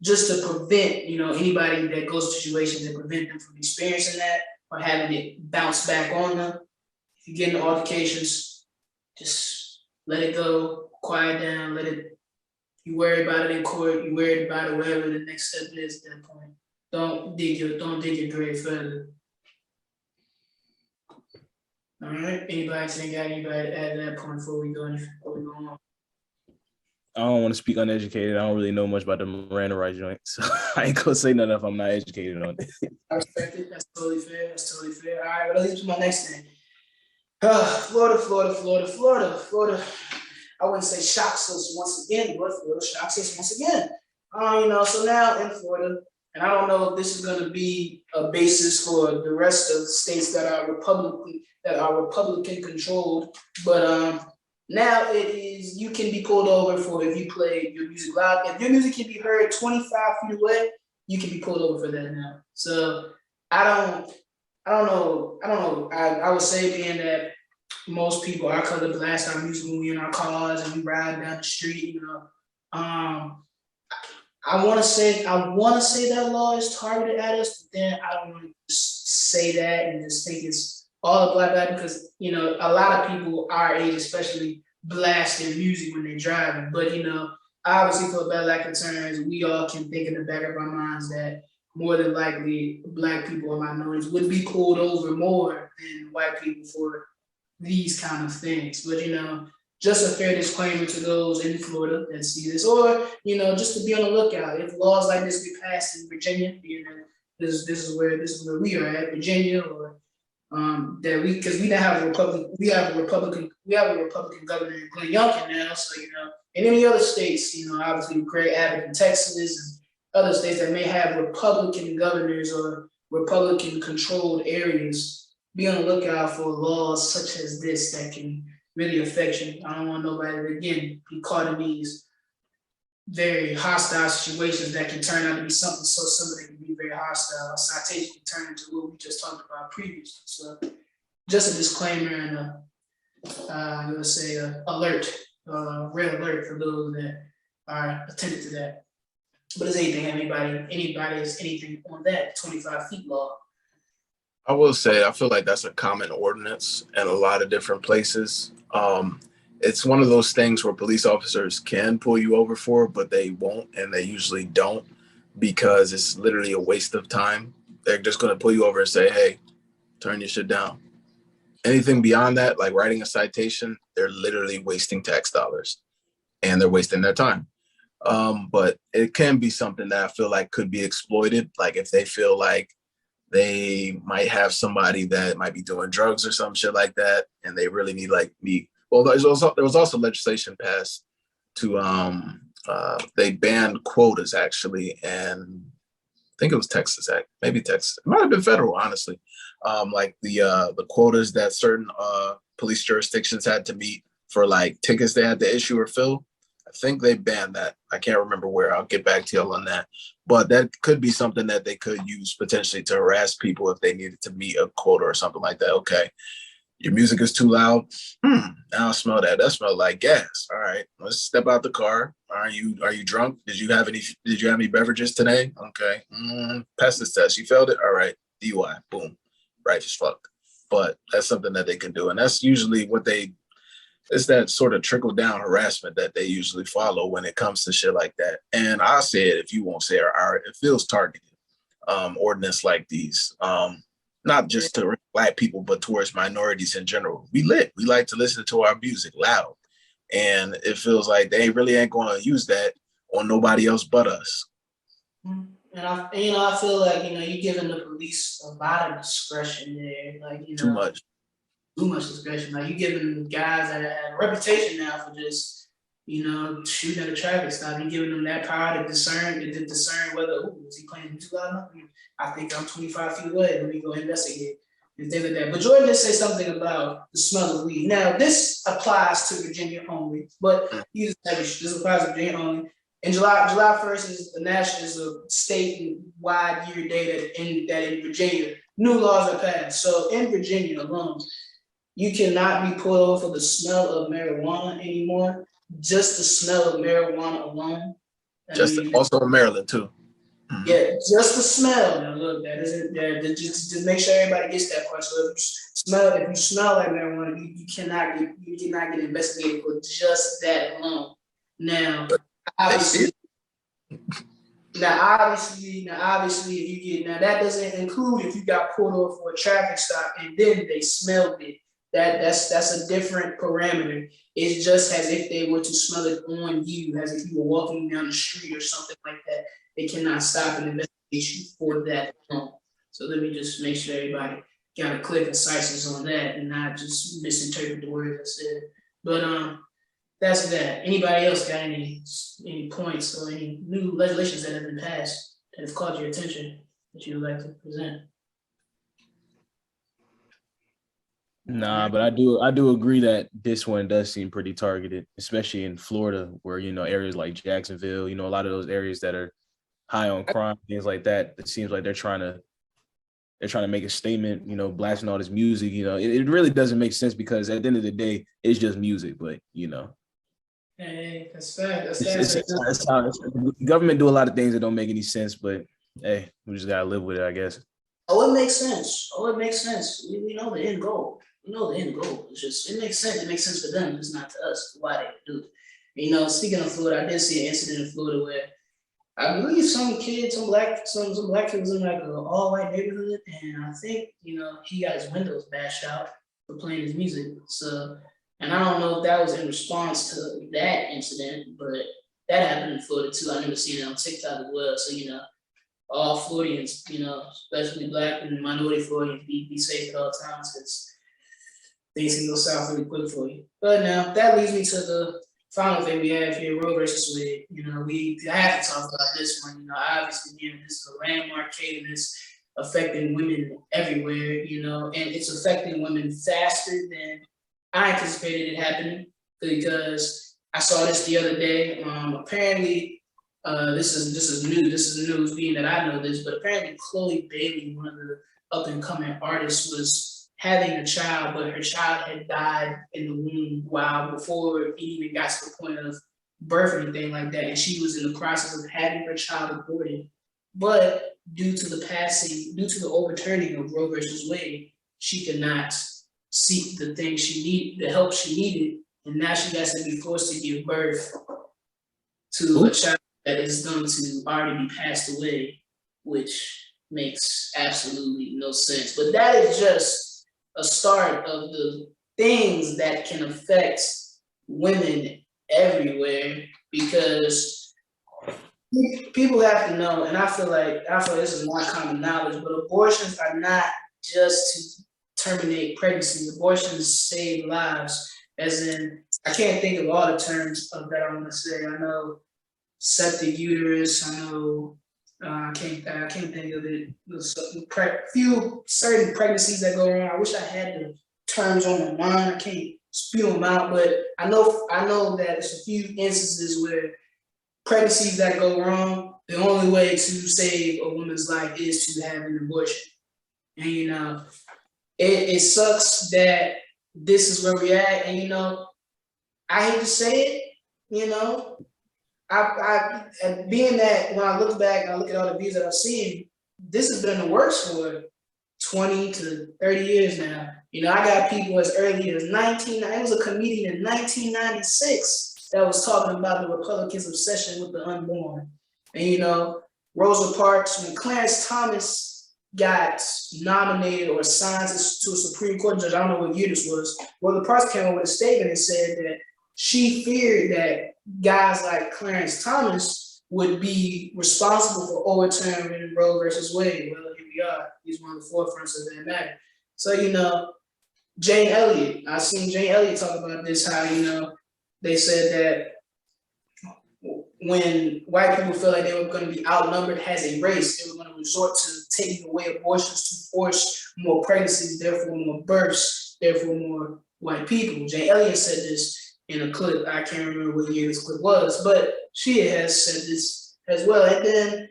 just to prevent, anybody that goes to situations and prevent them from experiencing that or having it bounce back on them. If you get into altercations, just let it go, quiet down, you worry about it in court, you worry about it wherever the next step is at that point. Don't dig your grave further. All right. Anybody to add that point before we go on? I don't want to speak uneducated. I don't really know much about the Miranda rights joint, so I ain't gonna say nothing if I'm not educated on it. I respect it. That's totally fair. All right, well, that leads to my next thing. Florida. I wouldn't say shocks us once again, but Florida shocks us once again. So now in Florida, and I don't know if this is going to be a basis for the rest of the states that are Republican controlled, but now it is you can be pulled over for if you play your music loud. If your music can be heard 25 feet away, you can be pulled over for that now. So I don't know. I would say being that most people are color blast our music when we're in our cars and we ride down the street, I want to say that law is targeted at us, but then I don't want to just say that and just think it's all a black guy because a lot of people our age especially blast their music when they're driving. But obviously for bad lack of terms, we all can think in the back of our minds that more than likely black people or minorities would be pulled over more than white people for these kind of things. But just a fair disclaimer to those in Florida that see this, or just to be on the lookout if laws like this get passed in Virginia. This is where we are at, Virginia, or that because we now have a Republican governor in Glenn Youngkin now. So in any other states, obviously Greg Abbott in Texas and other states that may have Republican governors or Republican controlled areas, be on the lookout for laws such as this that can really affect you. I don't want nobody to, again, be caught in these very hostile situations that can turn out to be something so simple that can be very hostile. A citation can turn into what we just talked about previously. So just a disclaimer and I'm gonna say alert, red alert for those that are attentive to that. But is anybody has anything on that 25 feet law? I will say, I feel like that's a common ordinance in a lot of different places. It's one of those things where police officers can pull you over for, but they won't, and they usually don't because it's literally a waste of time. They're just going to pull you over and say, hey, turn your shit down. Anything beyond that, like writing a citation, they're literally wasting tax dollars and they're wasting their time. But it can be something that I feel like could be exploited. Like if they feel like they might have somebody that might be doing drugs or some shit like that, and they really need like me. Well, there was also legislation passed to they banned quotas actually, and I think it was Texas Act, maybe Texas. It might have been federal, honestly. Like the quotas that certain police jurisdictions had to meet for like tickets they had to issue or fill. I think they banned that. I can't remember where. I'll get back to y'all on that. But that could be something that they could use potentially to harass people if they needed to meet a quota or something like that. Okay, your music is too loud. Now I smell that. That smells like gas. All right, let's step out the car. Are you drunk? Did you have any beverages today? Okay. Pass this test. You failed it. All right. DUI. Boom. Right as fuck. But that's something that they can do. And that's usually it's that sort of trickle down harassment that they usually follow when it comes to shit like that. And I say it if you won't say it, it feels targeted. Ordinance like these. Not just to Black people, but towards minorities in general. We like to listen to our music loud. And it feels like they really ain't going to use that on nobody else but us. And I feel like, you're giving the police a lot of discretion there. Like, Too much discretion. Like, you're giving guys that have a reputation now for just, shooting at a traffic stop. You're giving them that power to discern whether, is he playing too loud enough? I think I'm 25 feet away. Let me go investigate and things like that. But Jordan did say something about the smell of weed. Now, this applies to Virginia only, but this applies to Virginia only. And July 1st is a statewide year day that in Virginia, new laws are passed. So in Virginia alone, you cannot be pulled over for the smell of marijuana anymore. Just the smell of marijuana alone. Also in Maryland too. Yeah, just the smell. Now look, that isn't that. Just make sure everybody gets that part. So if you smell like marijuana, you cannot get investigated for just that alone. Now, obviously, if you get that doesn't include if you got pulled over for a traffic stop and then they smelled it. That's a different parameter. It's just as if they were to smell it on you, as if you were walking down the street or something like that. They cannot stop an investigation for that alone. So let me just make sure everybody got a clear conciseness on that and not just misinterpret the words I said. But that's that. Anybody else got any points or any new legislations that have been passed that have caught your attention that you would like to present? Nah, but I do agree that this one does seem pretty targeted, especially in Florida, where areas like Jacksonville, a lot of those areas that are high on crime, things like that. It seems like they're trying to make a statement, blasting all this music. It really doesn't make sense because at the end of the day, it's just music. But Hey, that's fact. That's how the government do a lot of things that don't make any sense. But hey, we just gotta live with it, I guess. It makes sense. We know the end goal. It's just, it makes sense. It makes sense for them, just not to us, why they do it. Speaking of Florida, I did see an incident in Florida where I believe some black kid was in like an all-white neighborhood, and I think, he got his windows bashed out for playing his music. So, and I don't know if that was in response to that incident, but that happened in Florida too. I remember seeing it on TikTok as well. So, all Floridians, especially Black and minority Floridians, be safe at all times because things can go south really quick for you. But now that leads me to the final thing we have here, Roe versus Wade. I have to talk about this one. Obviously, this is a landmark case and it's affecting women everywhere, and it's affecting women faster than I anticipated it happening because I saw this the other day. Apparently, this is new. This is news being that I know this, but apparently Chloe Bailey, one of the up and coming artists, was having a child, but her child had died in the womb before it even got to the point of birth or anything like that. And she was in the process of having her child aborted. But due to the overturning of Roe versus Wade, she could not seek the help she needed. And now she has to be forced to give birth to a child that is going to already be passed away, which makes absolutely no sense. But that is just a start of the things that can affect women everywhere, because people have to know, and I feel this is not common knowledge, but abortions are not just to terminate pregnancy. Abortions save lives, as in I can't think of all the terms of that I'm gonna say. I know septic uterus. I know I can't think of it. There's a few certain pregnancies that go wrong. I wish I had the terms on my mind. I can't spew them out, but I know that there's a few instances where pregnancies that go wrong, the only way to save a woman's life is to have an abortion. And it sucks that this is where we're at. And I hate to say it, you know, and being that when I look back and I look at all the views that I've seen, this has been in the works for 20 to 30 years now. I got people as early as I was a comedian in 1996 that was talking about the Republicans' obsession with the unborn. And Rosa Parks, when Clarence Thomas got nominated or signed to a Supreme Court judge, I don't know what year this was, Rosa Parks came up with a statement and said that she feared that guys like Clarence Thomas would be responsible for overturning Roe versus Wade. Well, here we are. He's one of the forefronts of that matter. So, Jane Elliott, I seen Jane Elliott talk about this, how, they said that when white people feel like they were going to be outnumbered as a race, they were going to resort to taking away abortions to force more pregnancies, therefore more births, therefore more white people. Jane Elliott said this in a clip. I can't remember what year this clip was, but she has said this as well. And then,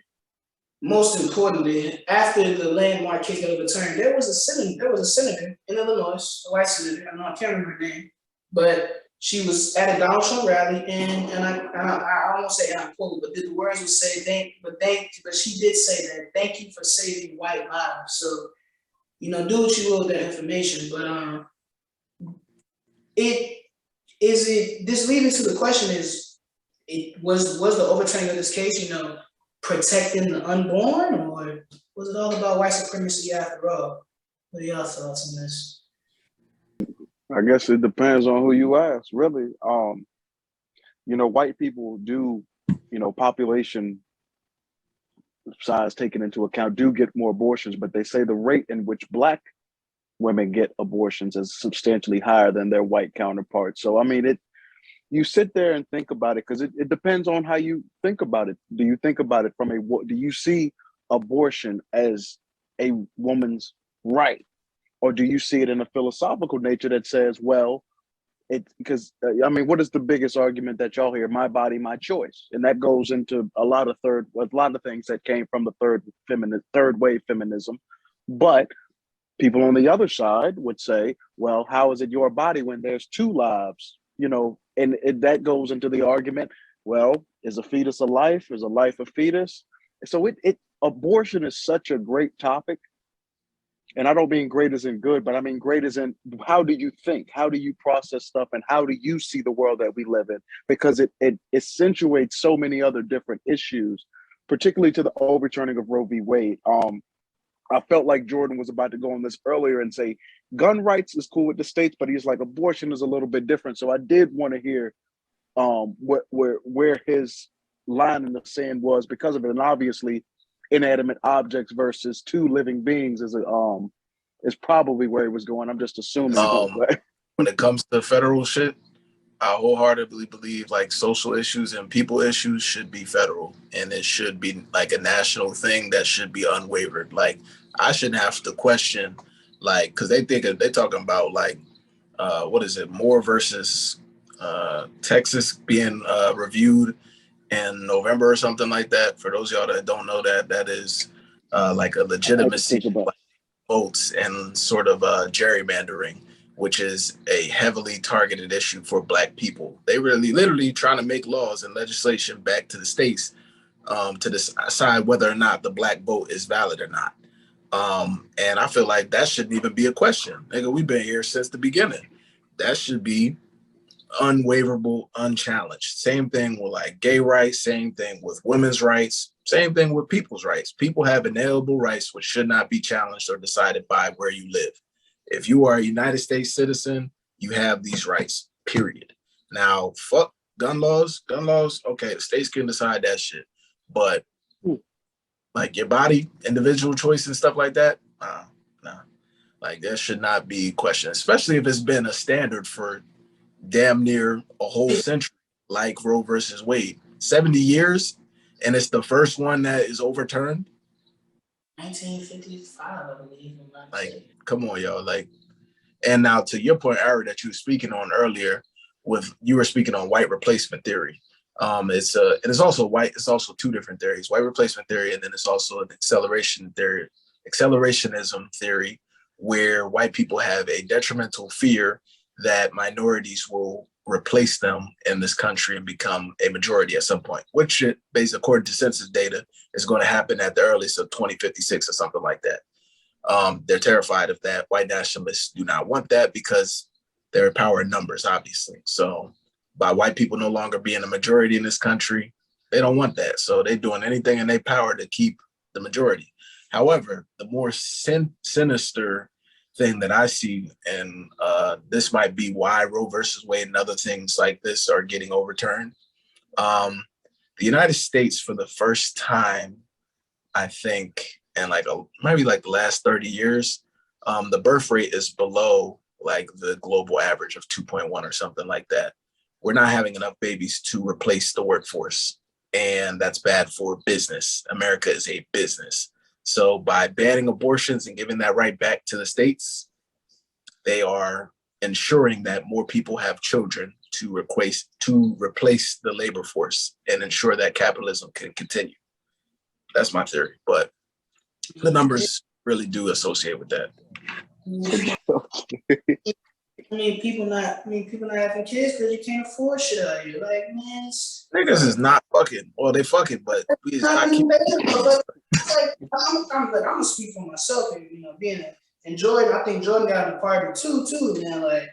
most importantly, after the landmark case got overturned, there was a senator in Illinois, a white senator. I can't remember her name, but she was at a Donald Trump rally, and I won't say and I quote, but the words would say but she did say that, thank you for saving white lives. So, do what you will with that information. But this leading to the question is, was the overturning of this case, protecting the unborn, or was it all about white supremacy after all? What are y'all thoughts on this? I guess it depends on who you ask, really. White people do, population size taken into account, do get more abortions, but they say the rate in which Black women get abortions is substantially higher than their white counterparts. So, you sit there and think about it, because it depends on how you think about it. Do you think about it do you see abortion as a woman's right? Or do you see it in a philosophical nature that says, well, what is the biggest argument that y'all hear? My body, my choice. And that goes into a lot of things that came from the third wave feminism. But people on the other side would say, well, how is it your body when there's two lives? And that goes into the argument, well, is a fetus a life? Is a life a fetus? So abortion is such a great topic. And I don't mean great as in good, but I mean great as in, how do you think? How do you process stuff? And how do you see the world that we live in? Because it accentuates so many other different issues, particularly to the overturning of Roe v. Wade. I felt like Jordan was about to go on this earlier and say gun rights is cool with the states, but he's like, abortion is a little bit different. So I did want to hear where his line in the sand was because of it. And obviously inanimate objects versus two living beings is probably where he was going. I'm just assuming. When it comes to federal shit, I wholeheartedly believe like social issues and people issues should be federal, and it should be like a national thing that should be unwavered. Like I shouldn't have to question, like, because they're talking about like what is it, Moore versus Texas being reviewed in November or something like that. For those of y'all that don't know, that is like a legitimacy of votes and sort of gerrymandering, which is a heavily targeted issue for Black people. They really literally trying to make laws and legislation back to the states to decide whether or not the Black vote is valid or not. And I feel like that shouldn't even be a question. Nigga, we've been here since the beginning. That should be unwaverable, unchallenged. Same thing with like gay rights, same thing with women's rights, same thing with people's rights. People have inalienable rights which should not be challenged or decided by where you live. If you are a United States citizen, you have these rights, period. Now, fuck gun laws, okay, the states can decide that shit. but like your body, individual choice and stuff like that, nah. Like there should not be questioned, especially if it's been a standard for damn near a whole century, like Roe versus Wade, 70 years, and it's the first one that is overturned. 1955, I believe. Like, come on, y'all. Like, and now to your point, Ari, that you were speaking on earlier, you were speaking on white replacement theory. It's also two different theories: white replacement theory, and then it's also an accelerationism theory, where white people have a detrimental fear that minorities will replace them in this country and become a majority at some point, which, based according to census data, is going to happen at the earliest of 2056 or something like that. They're terrified of that. White nationalists do not want that because they're power in numbers, obviously. So by white people no longer being a majority in this country, they don't want that. So they're doing anything in their power to keep the majority. However, the more sinister thing that I see, and this might be why Roe versus Wade and other things like this are getting overturned. The United States, for the first time, I think, in maybe the last 30 years, the birth rate is below like the global average of 2.1 or something like that. We're not having enough babies to replace the workforce, and that's bad for business. America is a business. So by banning abortions and giving that right back to the states, they are ensuring that more people have children to replace the labor force and ensure that capitalism can continue. That's my theory, but the numbers really do associate with that. People not having kids because you can't afford shit out here. Like, man, niggas is not fucking. Well, they fucking, but we is not keep. I'm gonna speak for myself and and Jordan. I think Jordan got an apartment too, man. Like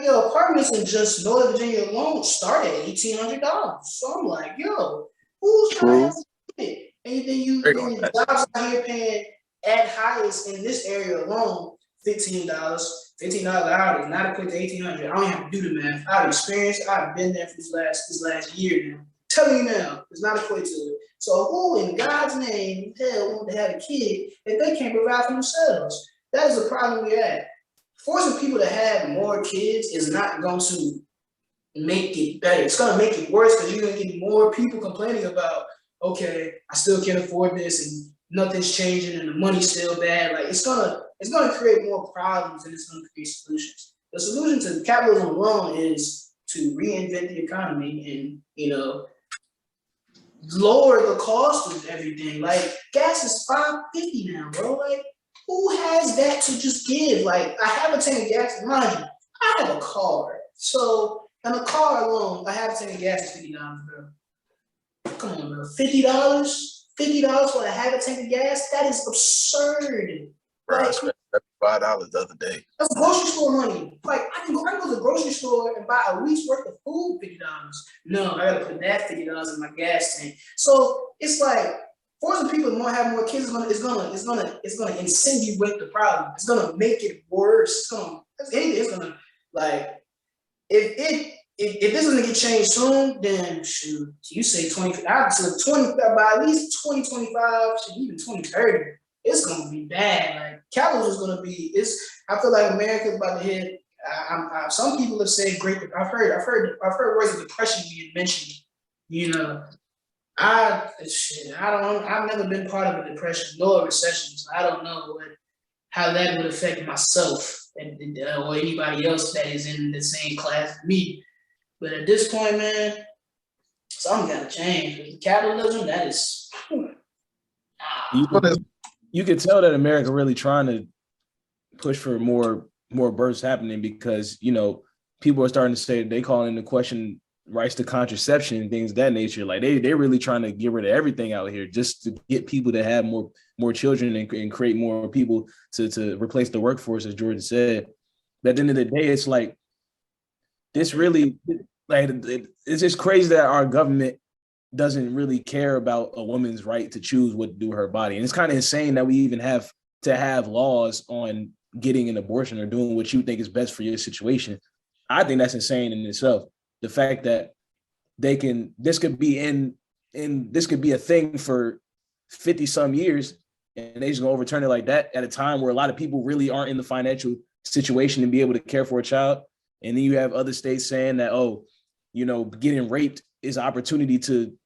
yo, apartments in just Northern Virginia alone start at $1,800. So I'm like, yo, who's trying to have it? And then jobs out here paying at highest in this area alone $15. $15 an hour does not equate to $1,800. I don't have to do the math. I've experienced. I've been there for this last year now. Tell you now, it's not equate to it. So who in God's name hell want to have a kid if they can't provide for themselves? That is the problem we're at. Forcing people to have more kids is not going to make it better. It's going to make it worse because you're going to get more people complaining about, okay, I still can't afford this and nothing's changing and the money's still bad. Like it's gonna create more problems and it's gonna create solutions. The solution to capitalism alone is to reinvent the economy and lower the cost of everything. Like gas is $5.50 now, bro. Like who has that to just give? Like I have a tank of gas, mind you, I have a car. So in a car alone, I have a tank of gas is $50, bro. Come on, bro. $50? $50 for a half a tank of gas? That is absurd. Bro, I spent $5 the other day. That's grocery store money. Like I can go to the grocery store and buy a week's worth of food, $50. No, I gotta put that $50 in my gas tank. So it's like forcing people to have more kids is gonna insinuate the problem. It's gonna make it worse. It's gonna like if this doesn't get changed soon, then shoot, you say 20, by at least 2025, even 2030, it's gonna be bad. Like capitalism is gonna be. I feel like America's about to hit. Some people have said great. I've heard words of depression being mentioned. I've never been part of a depression nor a recession, so I don't know how that would affect myself or anybody else that is in the same class as me. But at this point, man, something gotta change. With capitalism, that is. You could tell that America really trying to push for more births happening because people are starting to say they call into question rights to contraception and things of that nature. Like they're really trying to get rid of everything out here just to get people to have more children and create more people to replace the workforce, as Jordan said. But at the end of the day, it's like this really it's just crazy that our government doesn't really care about a woman's right to choose what to do with her body. And it's kind of insane that we even have to have laws on getting an abortion or doing what you think is best for your situation. I think that's insane in itself. The fact that this could be in and this could be a thing for 50 some years, and they just gonna overturn it like that at a time where a lot of people really aren't in the financial situation to be able to care for a child. And then you have other states saying that, oh, you know, getting raped is an opportunity to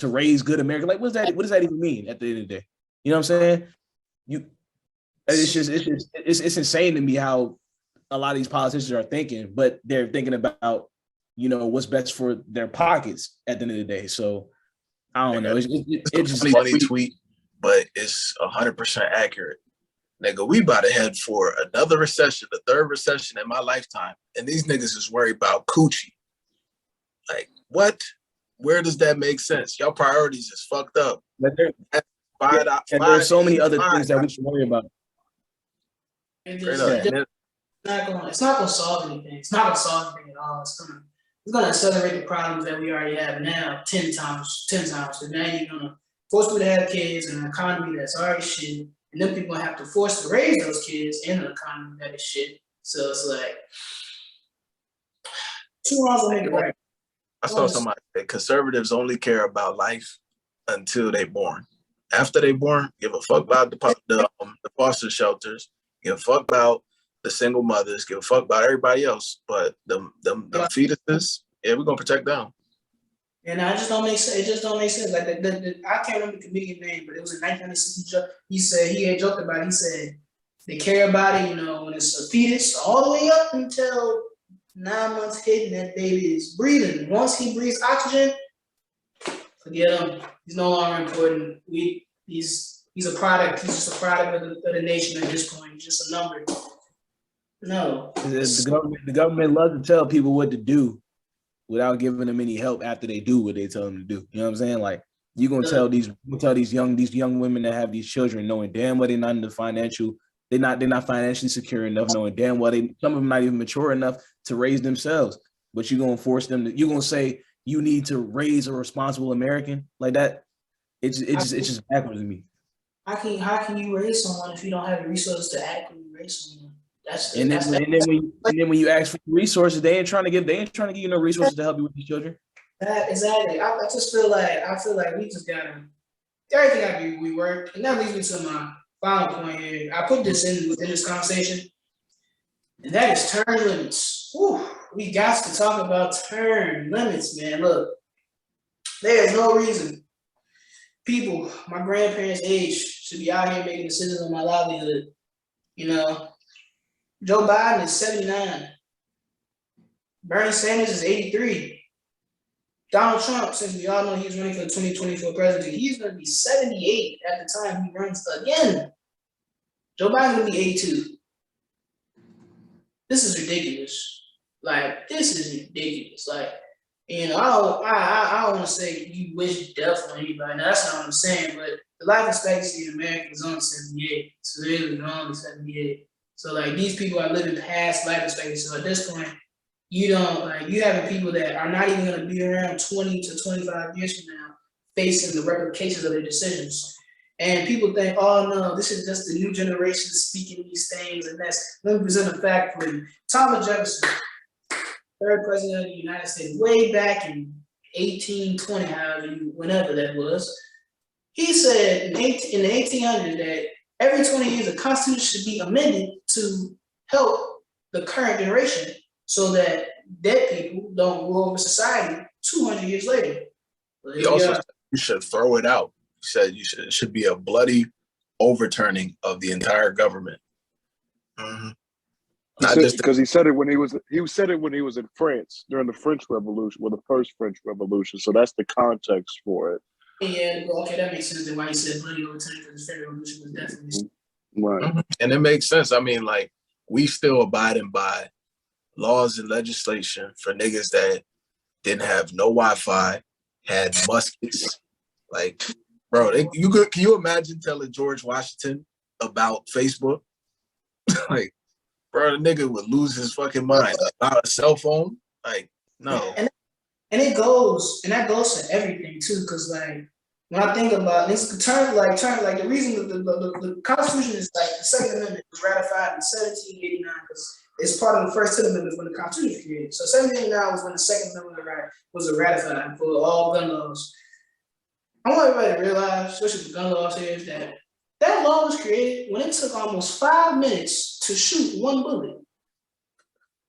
raise good America. Like, what does that even mean at the end of the day? You know what I'm saying? It's insane to me how a lot of these politicians are thinking, but they're thinking about, you know, what's best for their pockets at the end of the day. So I don't know. It's just a funny tweet, but it's 100% accurate. Nigga, we about to head for another recession, the third recession in my lifetime, and these niggas is worried about coochie. Like, what? Where does that make sense? Y'all priorities is fucked up. There's so many other things that we should worry about. It's not gonna solve anything. It's not gonna solve anything at all. It's gonna accelerate the problems that we already have now 10 times. Because now you're gonna force people to have kids in an economy that's already shit, and then people have to force to raise those kids in an economy that is shit. So it's like 2 wrongs don't make it right. I saw somebody say conservatives only care about life until they born. After they born, give a fuck about the foster shelters, give a fuck about the single mothers, give a fuck about everybody else. But the fetuses, yeah, we're gonna protect them. And it just don't make sense. It just don't make sense. Like I can't remember the comedian name, but it was in 1960. He said he had joked about it. He said they care about it, you know, when it's a fetus, all the way up until 9 months kid, and that baby is breathing. Once he breathes oxygen, forget him. He's no longer important. He's a product. He's just a product of the nation at this point. He's just a number. No. The government loves to tell people what to do without giving them any help after they do what they tell them to do. You know what I'm saying? Like, you're gonna tell these young women that have these children, knowing damn well they're not in the financial, they're not financially secure enough, knowing damn well some of them not even mature enough to raise themselves. But you're gonna force them to, you're gonna say you need to raise a responsible American like that. It's just backwards to me. How can you raise someone if you don't have the resources to adequately raise someone? And then when you ask for resources, they ain't trying to give you no resources to help you with your children. Exactly. I just feel like we just gotta everything gotta be reworked. And that leads me to my final point here. I put this within this conversation, and that is term limits. Whew, we got to talk about term limits, man. Look, there is no reason people my grandparents' age should be out here making decisions on my livelihood. You know, Joe Biden is 79. Bernie Sanders is 83. Donald Trump, since we all know he's running for the 2024 presidency, he's going to be 78 at the time he runs again. Joe Biden's going to be 82. This is ridiculous. Like, this is ridiculous. Like, you know, I don't want to say you wish death on anybody. Now, that's not what I'm saying, but the life expectancy in America is only 78. It's really only 78. So, like, these people are living past life expectancy. So, at this point, you having people that are not even going to be around 20 to 25 years from now facing the repercussions of their decisions. And people think, oh no, this is just the new generation speaking these things. And let me present a fact for you. Thomas Jefferson, third president of the United States, way back in 1820, whenever that was, he said in the 1800s that every 20 years, the Constitution should be amended to help the current generation, so that dead people don't rule over society 200 years later. He also said you should throw it out. He said it should be a bloody overturning of the entire government. Mm-hmm. Because he said it when he was in France during the French Revolution, the first French Revolution. So that's the context for it. Yeah, okay, that makes sense. Then why he said bloody overturning, because the French Revolution was definitely right. Mm-hmm. And it makes sense. I mean, like, we still abiding by laws and legislation for niggas that didn't have no Wi-Fi, had muskets. Like, bro, can you imagine telling George Washington about Facebook? Like, bro, the nigga would lose his fucking mind about a cell phone. Like, no. And that goes to everything too, because like when I think about this, turn like the reason the Constitution is like the Second Amendment was ratified in 1789 because it's part of the first 10 amendments when the Constitution was created. So 1789 was when the Second Amendment was ratified for all gun laws. I want everybody to realize, especially the gun laws here, is that that law was created when it took almost 5 minutes to shoot one bullet.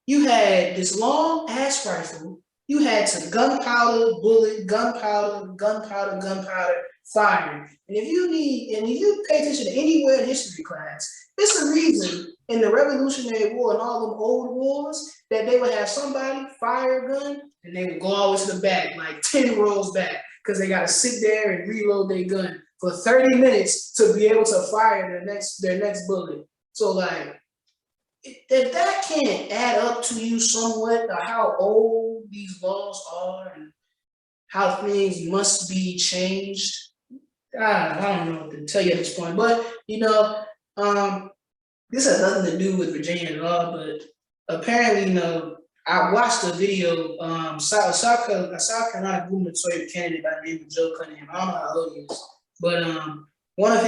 You had this long ass rifle. You had to gunpowder, bullet, gunpowder, fire. And if you pay attention to anywhere in history class, it's a reason in the Revolutionary War and all them old wars that they would have somebody fire a gun and they would go all the way to the back, like 10 rows back, because they got to sit there and reload their gun for 30 minutes to be able to fire their next bullet. So like, if that can't add up to you somewhat, how old these laws are and how things must be changed, I don't know what to tell you at this point. But this has nothing to do with Virginia at all. But apparently, I watched a video. South Carolina gubernatorial candidate by the name of Joe Cunningham. I don't know how old he is, but one of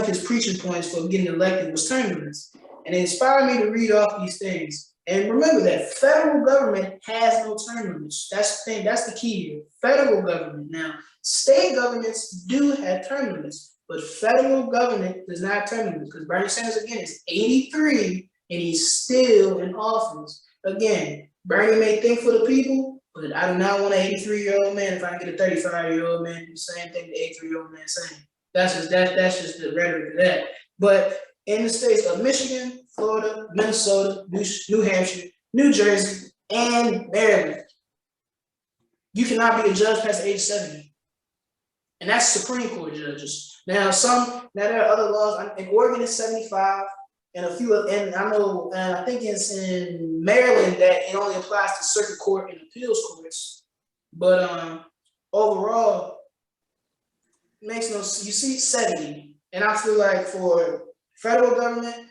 his preaching points for getting elected was term limits. And it inspired me to read off these things. And remember that federal government has no term limits. That's the thing. That's the key here. Federal government. Now, state governments do have term limits, but federal government does not have term limits because Bernie Sanders, again, is 83 and he's still in office. Again, Bernie may think for the people, but I do not want an 83-year-old man if I can get a 35-year-old man do the same thing the 83-year-old man saying. That's just the rhetoric of that. But in the states of Michigan, Florida, Minnesota, New Hampshire, New Jersey, and Maryland, you cannot be a judge past the age of 70. And that's Supreme Court judges. Now there are other laws. In Oregon, it's 75, and a few, and I know, and I think it's in Maryland that it only applies to circuit court and appeals courts. But overall, it makes no. You see 70, and I feel like for federal government, it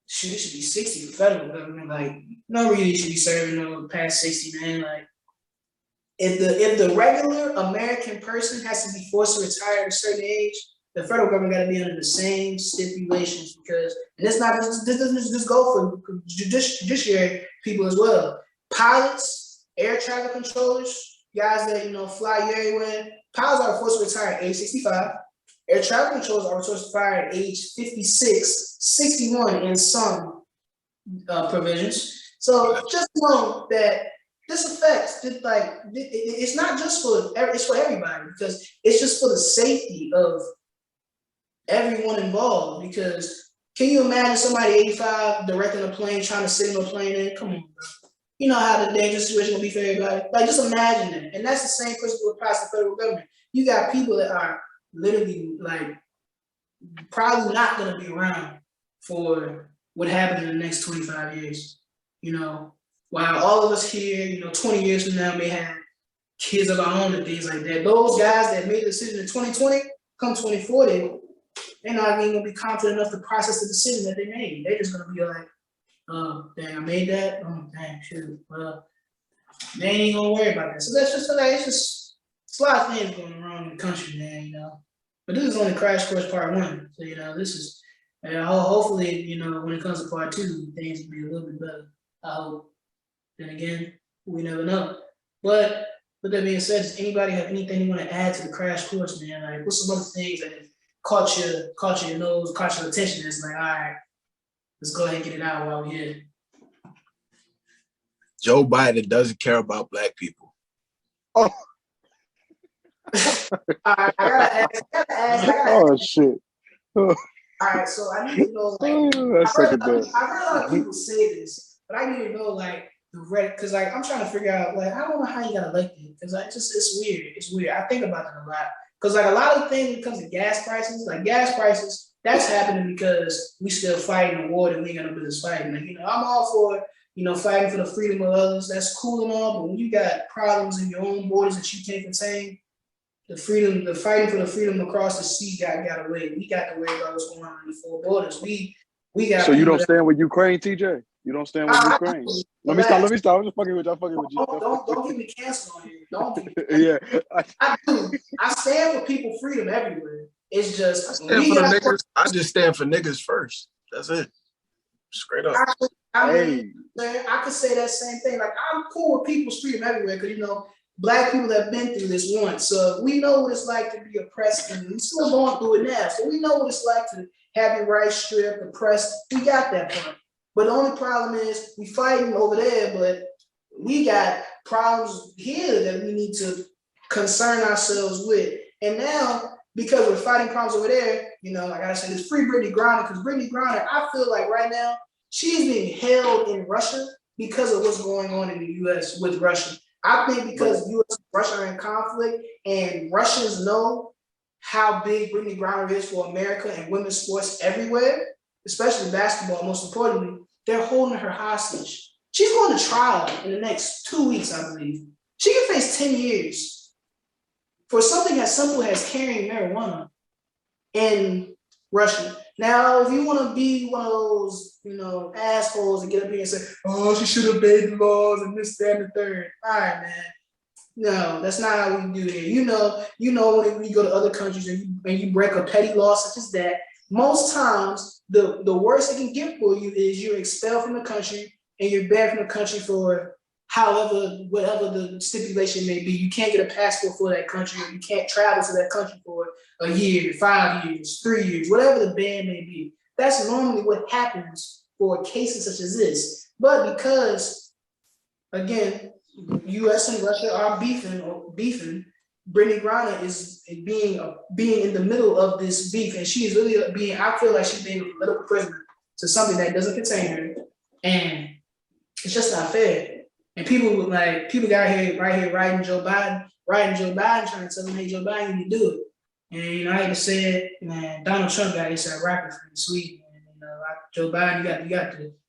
should be 60 for federal government. Like, no reason you should be serving past 60, man. Like, if the regular American person has to be forced to retire at a certain age, the federal government got to be under the same stipulations because, and this doesn't just go for judiciary people as well. Pilots, air traffic controllers, guys that fly you everywhere. Pilots are forced to retire at age 65. Air traffic controllers are supposed to fire at age 56, 61 in some provisions. So just know that this affects, it's not just it's for everybody because it's just for the safety of everyone involved. Because can you imagine somebody 85 directing a plane, trying to signal a plane in? Come on, bro. You know how the dangerous situation will be for everybody. Like, just imagine that. And that's the same principle applies to the federal government. You got people that are literally probably not going to be around for what happens in the next 25 years. While all of us here, 20 years from now may have kids of our own and things like that. Those guys that made the decision in 2020, come 2040, they're not even going to be confident enough to process the decision that they made. They're just going to be like, oh, dang, I made that. Oh, dang, shoot. Well, they ain't even going to worry about that. So that's just it's a lot of things going wrong in the country, man, But this is only Crash Course Part 1. So, this is, hopefully, when it comes to Part 2, things will be a little bit better. I hope. Then again, we never know. But with that being said, does anybody have anything you want to add to the Crash Course, man? Like, what's some other things that have caught your nose, caught your attention? That's like, all right, let's go ahead and get it out while we're here. Joe Biden doesn't care about Black people. Oh. I gotta ask. Oh shit. All right, so I need to know, I've heard a lot of people say this, but I need to know, because I'm trying to figure out, I don't know how you got elected, because it's weird. It's weird. I think about that a lot, because a lot of things when it comes to gas prices, that's happening because we still fighting a war that we ain't got no business fighting. I'm all for fighting for the freedom of others. That's cool and all, but when you got problems in your own borders that you can't contain, the fighting for the freedom across the sea got away. We got to worry about what's going on in the four borders. We got. So you don't stand with Ukraine, TJ? You don't stand with I Ukraine. do. Let me stop. Let me stop. I'm just fucking with you. I'm fucking with you. Don't get me canceled on here. Don't get me. Yeah. I do. I stand for people freedom everywhere. It's I just stand for the niggas. I just stand for niggas first. That's it. Straight up. I Hey. mean, man, I could say that same thing. Like, I'm cool with people's freedom everywhere because, you know, Black people have been through this once. So we know what it's like to be oppressed, and we're still going through it now. So we know what it's like to have your rights stripped, oppressed. We got that part. But the only problem is we fighting over there, but we got problems here that we need to concern ourselves with. And now, because we're fighting problems over there, you know, like I said, it's free Brittany Griner, because Brittany Griner, I feel like right now, she's being held in Russia because of what's going on in the US with Russia. I think because US and Russia are in conflict, and Russians know how big Brittany Griner is for America and women's sports everywhere, especially basketball, most importantly, they're holding her hostage. She's going to trial in the next 2 weeks, I believe. She can face 10 years for something as simple as carrying marijuana in Russia. Now, if you want to be one of those, you know, assholes and get up here and say, oh, she should have obeyed the laws and this, that, and the third. All right, man. No, that's not how we do it. You know when we go to other countries and you break a petty law such as that, most times the worst it can get for you is you're expelled from the country and you're banned from the country for whatever the stipulation may be. You can't get a passport for that country, or you can't travel to that country for a year, 5 years, 3 years, whatever the ban may be. That's normally what happens for cases such as this. But because, again, US and Russia are beefing, Brittany Griner is being in the middle of this beef, and she is really I feel like she's being a political prisoner to something that doesn't contain her, and it's just not fair. And people got here writing Joe Biden, trying to tell him, hey, Joe Biden, you need to do it. And, you know, I hate to say it, man, Donald Trump got his rapper from Sweden. And, you know, Joe Biden,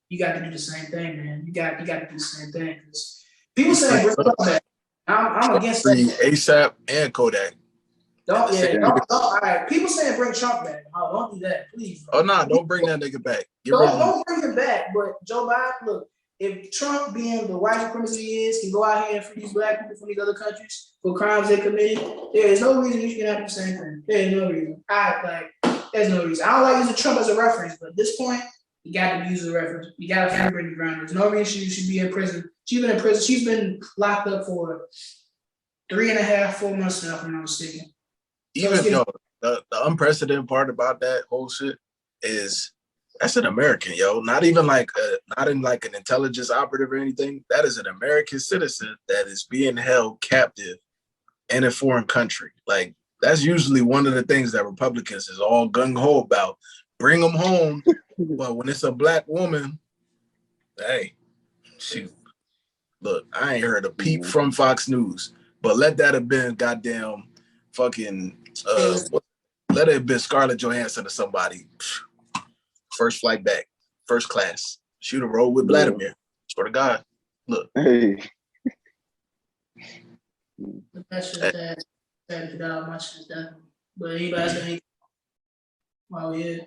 you got to do the same thing, man. You got to do the same thing. Because people saying bring Trump back. I'm against that. ASAP and Kodak. All right. People saying bring Trump back. Oh, don't do that, please. Bro. Oh, no, don't bring that nigga back. Don't bring him back. But Joe Biden, look, if Trump, being the white supremacist he is, can go out here and free these Black people from these other countries for crimes they committed, there is no reason you should have to do the same thing. There is no reason. There's no reason. I don't like using Trump as a reference, but at this point, you got to use a reference. You got to free Brittany Griner. There's no reason she should be in prison. She's been in prison. She's been locked up for 3.5, 4 months now, if I'm not mistaken. Even the unprecedented part about that whole shit is that's an American, yo. Not even like not in like an intelligence operative or anything. That is an American citizen that is being held captive in a foreign country. Like, that's usually one of the things that Republicans is all gung-ho about. Bring them home. But when it's a Black woman, hey, shoot. Look, I ain't heard a peep from Fox News, but let that have been goddamn fucking let it have been Scarlett Johansson or somebody. First flight back, first class. Shoot a roll with Vladimir. Swear to God. Look. Hey. That's just that. Much is that. But anybody else got anything? While we're here.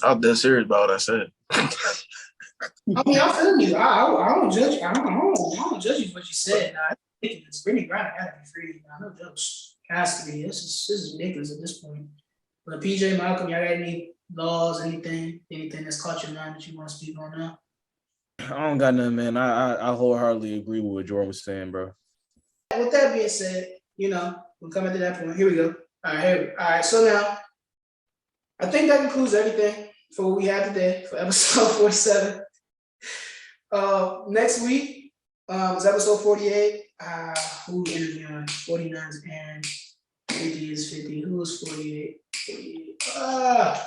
I was dead serious about what I said. I mean, I'm feeling you. I don't judge you. I don't judge you for what you said. I think it's really Griner got to be free. No jokes. It has to be. This is ridiculous at this point. But PJ, Malcolm, y'all got any laws, anything that's caught your mind that you want to speak on now? I don't got nothing, man. I wholeheartedly agree with what Jordan was saying, bro. With that being said, you know, we're coming to that point. Here we go. All right. So now, I think that concludes everything for what we have today for episode 47. Next week is episode 48. Who interviewing? 49 is Aaron. 50 is 50. Who is 48? 48.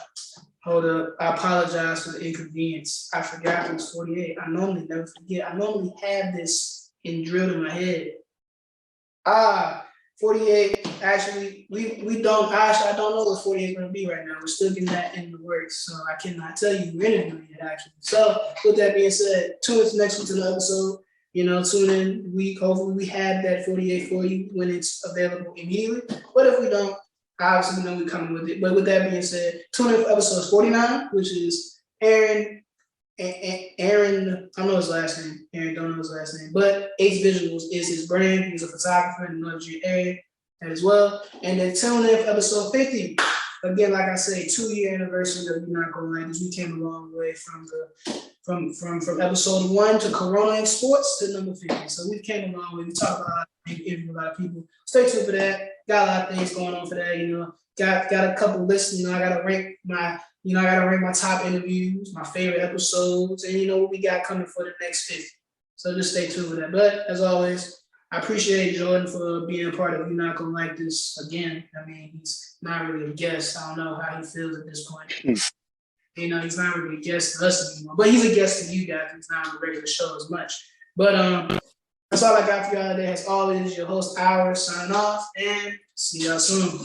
Hold up. I apologize for the inconvenience. I forgot it was 48. I normally never forget. I normally have this drilled in my head. 48. Actually, we don't. Actually, I don't know what 48 is going to be right now. We're still getting that in the works, so I cannot tell you who interviewing it actually. So, with that being said, tune in next week to the episode. You know, tune in week. Hopefully, we have that 48 for you when it's available immediately. But if we don't, obviously, we know we're coming with it. But with that being said, tune in for episode 49, which is Aaron, Aaron, I don't know his last name. Aaron, don't know his last name. But Ace Visuals is his brand. He's a photographer in the North Virginia area as well. And then tune in for episode 50. Again, like I say, 2-year anniversary of You're Not Gonna Like This. We came a long way from episode 1 to Corona in sports to number 50. So we came a long way. We talked about interviewing a lot of people. Stay tuned for that. Got a lot of things going on for that. Got a couple lists. I gotta rank my top interviews, my favorite episodes, and what we got coming for the next 50. So just stay tuned for that. But as always, I appreciate Jordan for being a part of You're Not Gonna Like This again. I mean, he's not really a guest. I don't know how he feels at this point. He's not really a guest to us anymore. But he's a guest to you guys. He's not on the regular show as much. But that's all I got for y'all today. As always, your host, Hour, signing off, and see y'all soon.